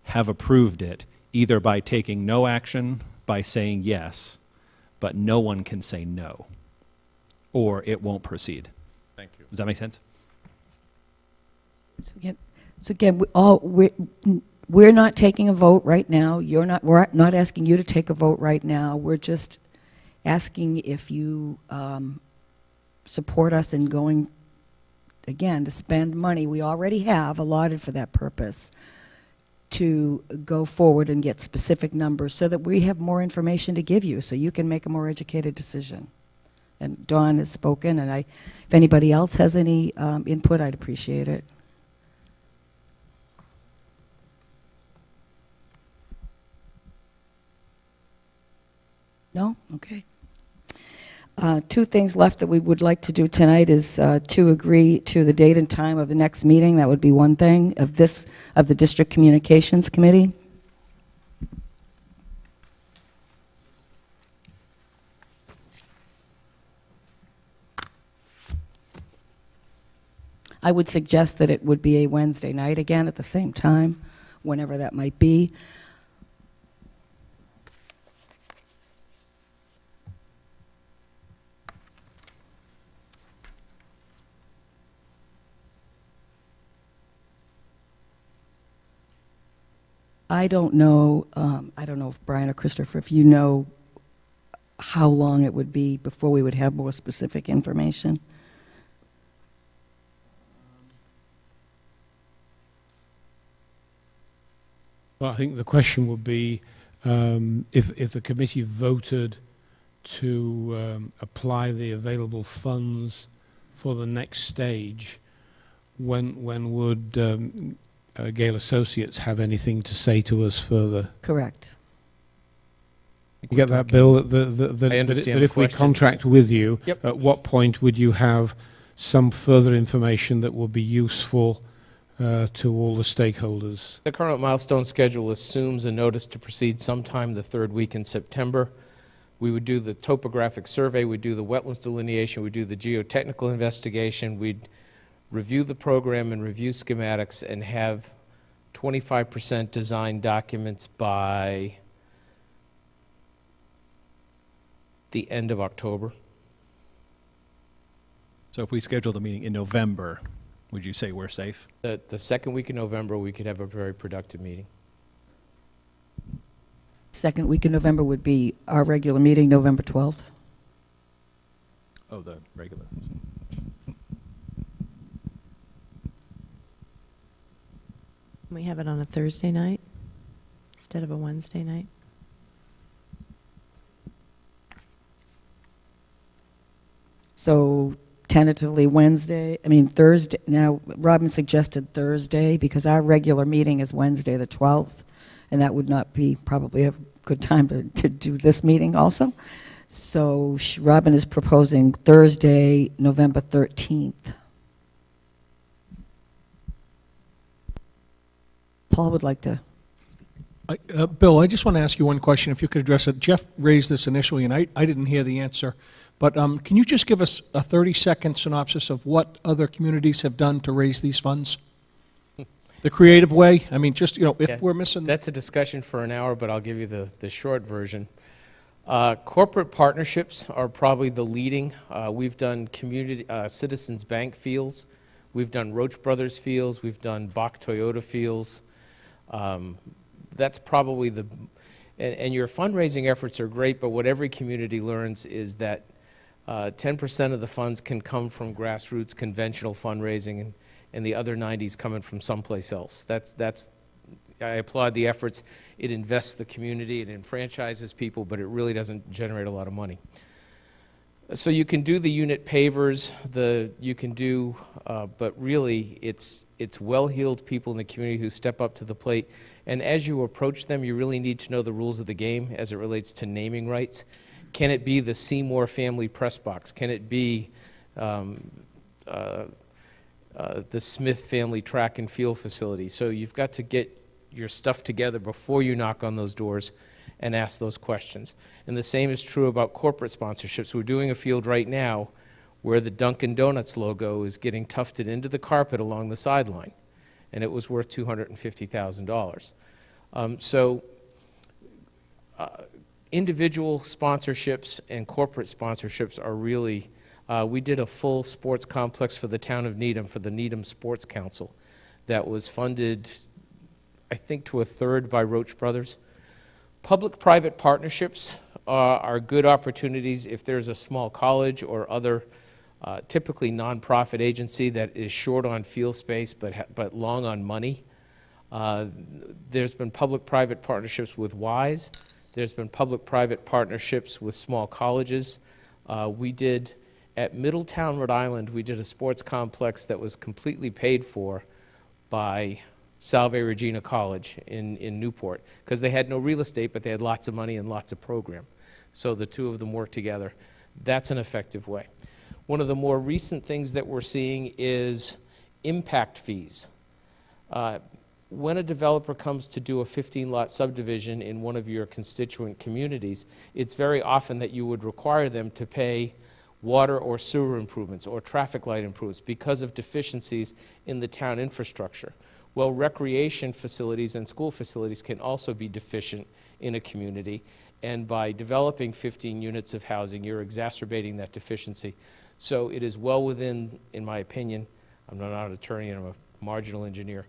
have approved it, either by taking no action, by saying yes, but no one can say no, or it won't proceed. Thank you. Does that make sense? So again, we're not taking a vote right now. We're not asking you to take a vote right now. We're just asking if you support us in going, again, to spend money we already have allotted for that purpose, to go forward and get specific numbers so that we have more information to give you so you can make a more educated decision. And Dawn has spoken, and if anybody else has any input, I'd appreciate it. No? Okay. 2 things left that we would like to do tonight is to agree to the date and time of the next meeting. That would be one thing of the District Communications Committee. I would suggest that it would be a Wednesday night again at the same time, whenever that might be. I don't know if Brian or Christopher, if you know how long it would be before we would have more specific information. Well, I think the question would be if the committee voted to apply the available funds for the next stage, when would Gale Associates have anything to say to us further? Correct. You get that, Bill? That I understand that if the we question. contract with you, Yep. at what point would you have some further information that will be useful to all the stakeholders? The current milestone schedule assumes a notice to proceed sometime the 3rd week in September. We would do the topographic survey, we'd do the wetlands delineation, we'd do the geotechnical investigation, we'd review the program and review schematics and have 25% design documents by the end of October. So if we scheduled a meeting in November, would you say we're safe? The 2nd week in November, we could have a very productive meeting. 2nd week in November would be our regular meeting, November 12th. Oh, the regular. We have it on a Thursday night instead of a Wednesday night. So tentatively Thursday. Now, Robin suggested Thursday because our regular meeting is Wednesday, the 12th, and that would not be probably a good time to do this meeting also. So Robin is proposing Thursday, November 13th. Paul would like to. Bill, I just want to ask you one question, if you could address it. Jeff raised this initially, and I didn't hear the answer. But can you just give us a 30-second synopsis of what other communities have done to raise these funds? The creative way? I mean, just, if we're missing... That's a discussion for an hour, but I'll give you the short version. Corporate partnerships are probably the leading. We've done community Citizens Bank fields. We've done Roach Brothers fields. We've done Bach Toyota fields. That's probably and your fundraising efforts are great, but what every community learns is that 10% of the funds can come from grassroots conventional fundraising, and the other 90 is coming from someplace else. I applaud the efforts. It invests the community, it enfranchises people, but it really doesn't generate a lot of money. So you can do the unit pavers, but really it's well-heeled people in the community who step up to the plate. And as you approach them, you really need to know the rules of the game as it relates to naming rights. Can it be the Seymour family press box? Can it be the Smith family track and field facility? So you've got to get your stuff together before you knock on those doors and ask those questions. And the same is true about corporate sponsorships. We're doing a field right now where the Dunkin' Donuts logo is getting tufted into the carpet along the sideline, and it was worth $250,000. Individual sponsorships and corporate sponsorships are really, we did a full sports complex for the town of Needham, for the Needham Sports Council, that was funded, I think, to a third by Roach Brothers. Public-private partnerships are good opportunities if there's a small college or other typically nonprofit agency that is short on field space but long on money. There's been public-private partnerships with WISE. There's been public-private partnerships with small colleges. We did, at Middletown, Rhode Island, we did a sports complex that was completely paid for by Salve Regina College in Newport, because they had no real estate, but they had lots of money and lots of program. So the two of them worked together. That's an effective way. One of the more recent things that we're seeing is impact fees. When a developer comes to do a 15-lot subdivision in one of your constituent communities, it's very often that you would require them to pay water or sewer improvements or traffic light improvements because of deficiencies in the town infrastructure. Well, recreation facilities and school facilities can also be deficient in a community, and by developing 15 units of housing, you're exacerbating that deficiency. So it is well within, in my opinion, I'm not an attorney and I'm a marginal engineer,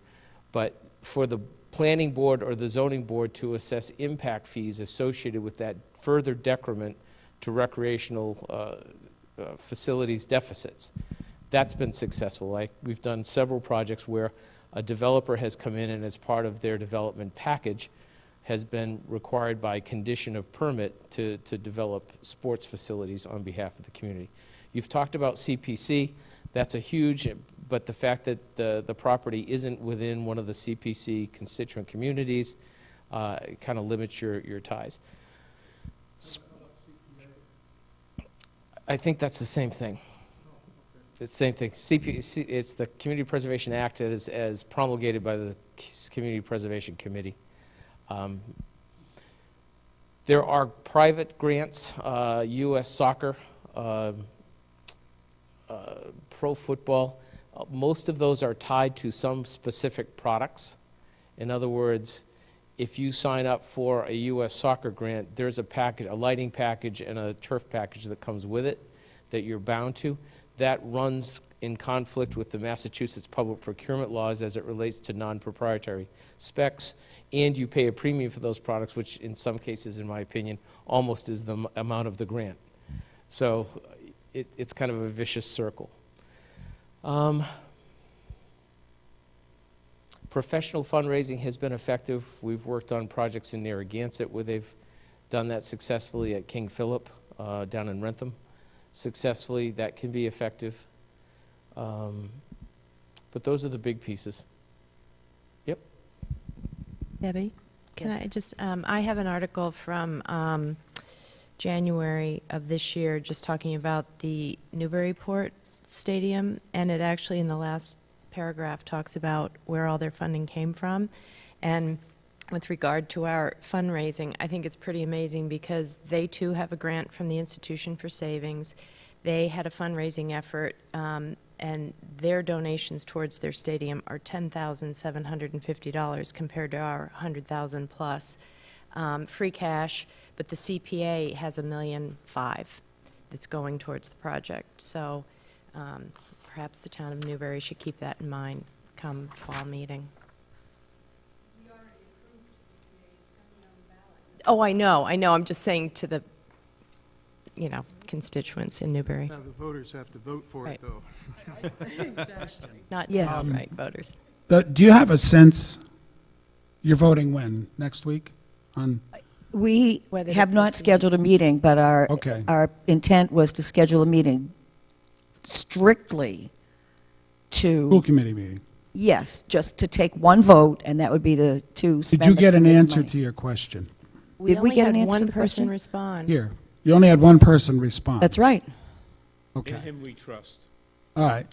but for the planning board or the zoning board to assess impact fees associated with that further decrement to recreational facilities deficits. That's been successful. We've done several projects where a developer has come in and as part of their development package has been required by condition of permit to develop sports facilities on behalf of the community. You've talked about CPC. That's a huge, but the fact that the property isn't within one of the CPC constituent communities kind of limits your ties. I think that's the same thing. It's the same thing. CPC, it's the Community Preservation Act as promulgated by the Community Preservation Committee. There are private grants, U.S. Soccer, pro football. Most of those are tied to some specific products. In other words, if you sign up for a U.S. Soccer grant, there's a package, a lighting package and a turf package that comes with it that you're bound to. That runs in conflict with the Massachusetts public procurement laws as it relates to non-proprietary specs, and you pay a premium for those products, which in some cases, in my opinion, almost is the amount of the grant. So it's kind of a vicious circle. Professional fundraising has been effective. We've worked on projects in Narragansett where they've done that successfully, at King Philip down in Rentham. Successfully, that can be effective. But those are the big pieces. Yep. Debbie, can I just, I have an article from January of this year just talking about the Newburyport Stadium, and it actually in the last paragraph talks about where all their funding came from. And with regard to our fundraising, I think it's pretty amazing because they too have a grant from the Institution for Savings. They had a fundraising effort, and their donations towards their stadium are $10,750 compared to our $100,000 plus free cash. But the CPA has $1.5 million that's going towards the project. So perhaps the town of Newbury should keep that in mind come fall meeting. Oh, I know. I'm just saying to the, constituents in Newbury. Now the voters have to vote for it, though. Not Yes. just, right, voters. Do you have a sense, you're voting when? Next week? We Whether have to not proceed. scheduled a meeting, but Okay. our intent was to schedule a meeting strictly School to, committee meeting. yes, just to take one vote, and that would be to spend Did you the get an committee answer money. to your question? We Did we only get had an answer to one the person question? respond. Here, you only had one person respond. That's right. In Okay, him we trust. all right.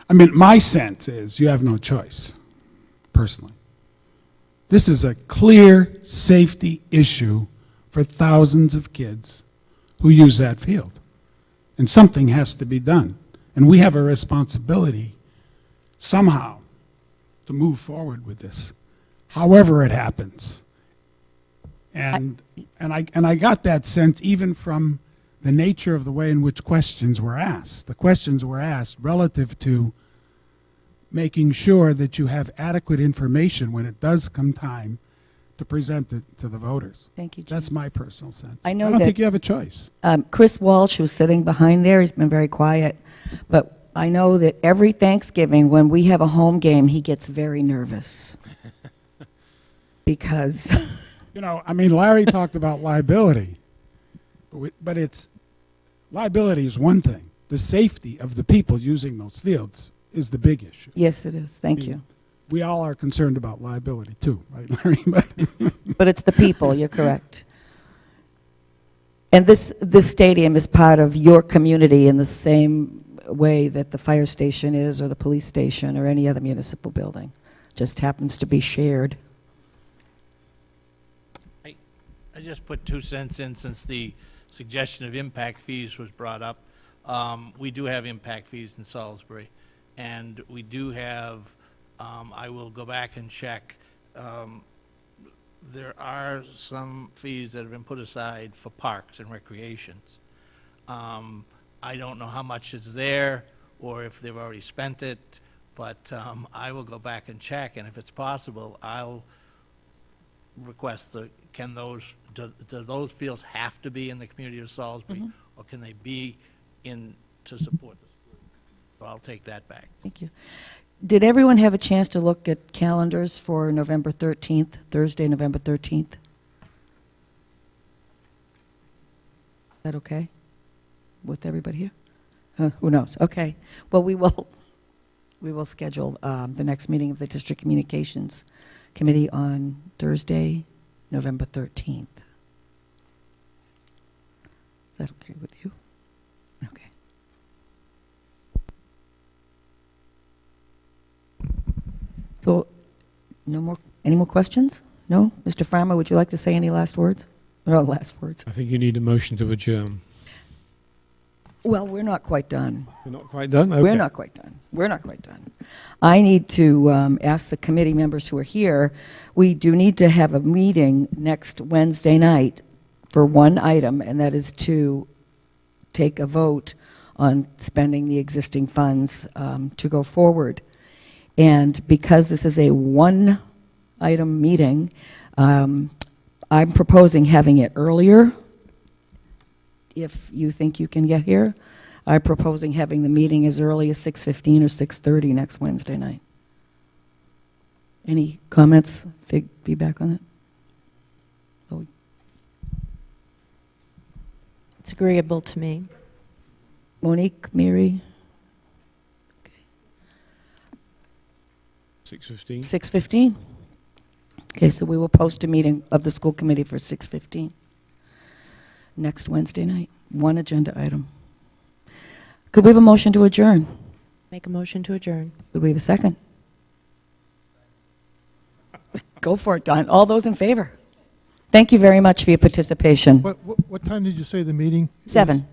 I mean, my sense is you have no choice, personally. This is a clear safety issue for thousands of kids who use that field. And something has to be done. And we have a responsibility somehow to move forward with this, however it happens. And I got that sense even from the nature of the way in which questions were asked. The questions were asked relative to making sure that you have adequate information when it does come time to present it to the voters. Thank you, Jim. That's my personal sense. I know don't that- think you have a choice. Chris Walsh, who's sitting behind there, he's been very quiet, but I know that every Thanksgiving, when we have a home game, he gets very nervous. Because, You know, I mean, Larry talked about liability, but it's, liability is one thing. The safety of the people using those fields is the big issue. yes, it is. Thank you. We all are concerned about liability too, right, Larry? But But it's the people, you're correct. And this stadium is part of your community in the same way that the fire station is, or the police station, or any other municipal building. Just happens to be shared. I just put 2 cents in since the suggestion of impact fees was brought up. We do have impact fees in Salisbury, and we do have, I will go back and check, there are some fees that have been put aside for parks and recreations. I don't know how much is there, or if they've already spent it, but I will go back and check, and if it's possible, I'll request do those fields have to be in the community of Salisbury, or can they be in to support the school? So I'll take that back. Thank you. Did everyone have a chance to look at calendars for November 13th, Thursday, November 13th? Is that okay with everybody here? Who knows? Okay. Well, we will schedule the next meeting of the District Communications Committee on Thursday, November 13th. Is that okay with you? Okay. So, any more questions? No? Mr. Farmer, would you like to say any last words? No, last words. I think you need a motion to adjourn. Well, we're not quite done. You're not quite done? Okay. We're not quite done. We're not quite done. I need to ask the committee members who are here, we do need to have a meeting next Wednesday night for one item, and that is to take a vote on spending the existing funds to go forward. And because this is a one-item meeting, I'm proposing having it earlier if you think you can get here. I'm proposing having the meeting as early as 6:15 or 6:30 next Wednesday night. Any comments, feedback on that? Oh, It's agreeable to me. Monique, Mary? 6:15? 6:15? Okay, so we will post a meeting of the school committee for 6:15 next Wednesday night. One agenda item. Could we have a motion to adjourn? Make a motion to adjourn. Could we have a second? Go for it, Don. All those in favor? Thank you very much for your participation. What time did you say the meeting is? 7.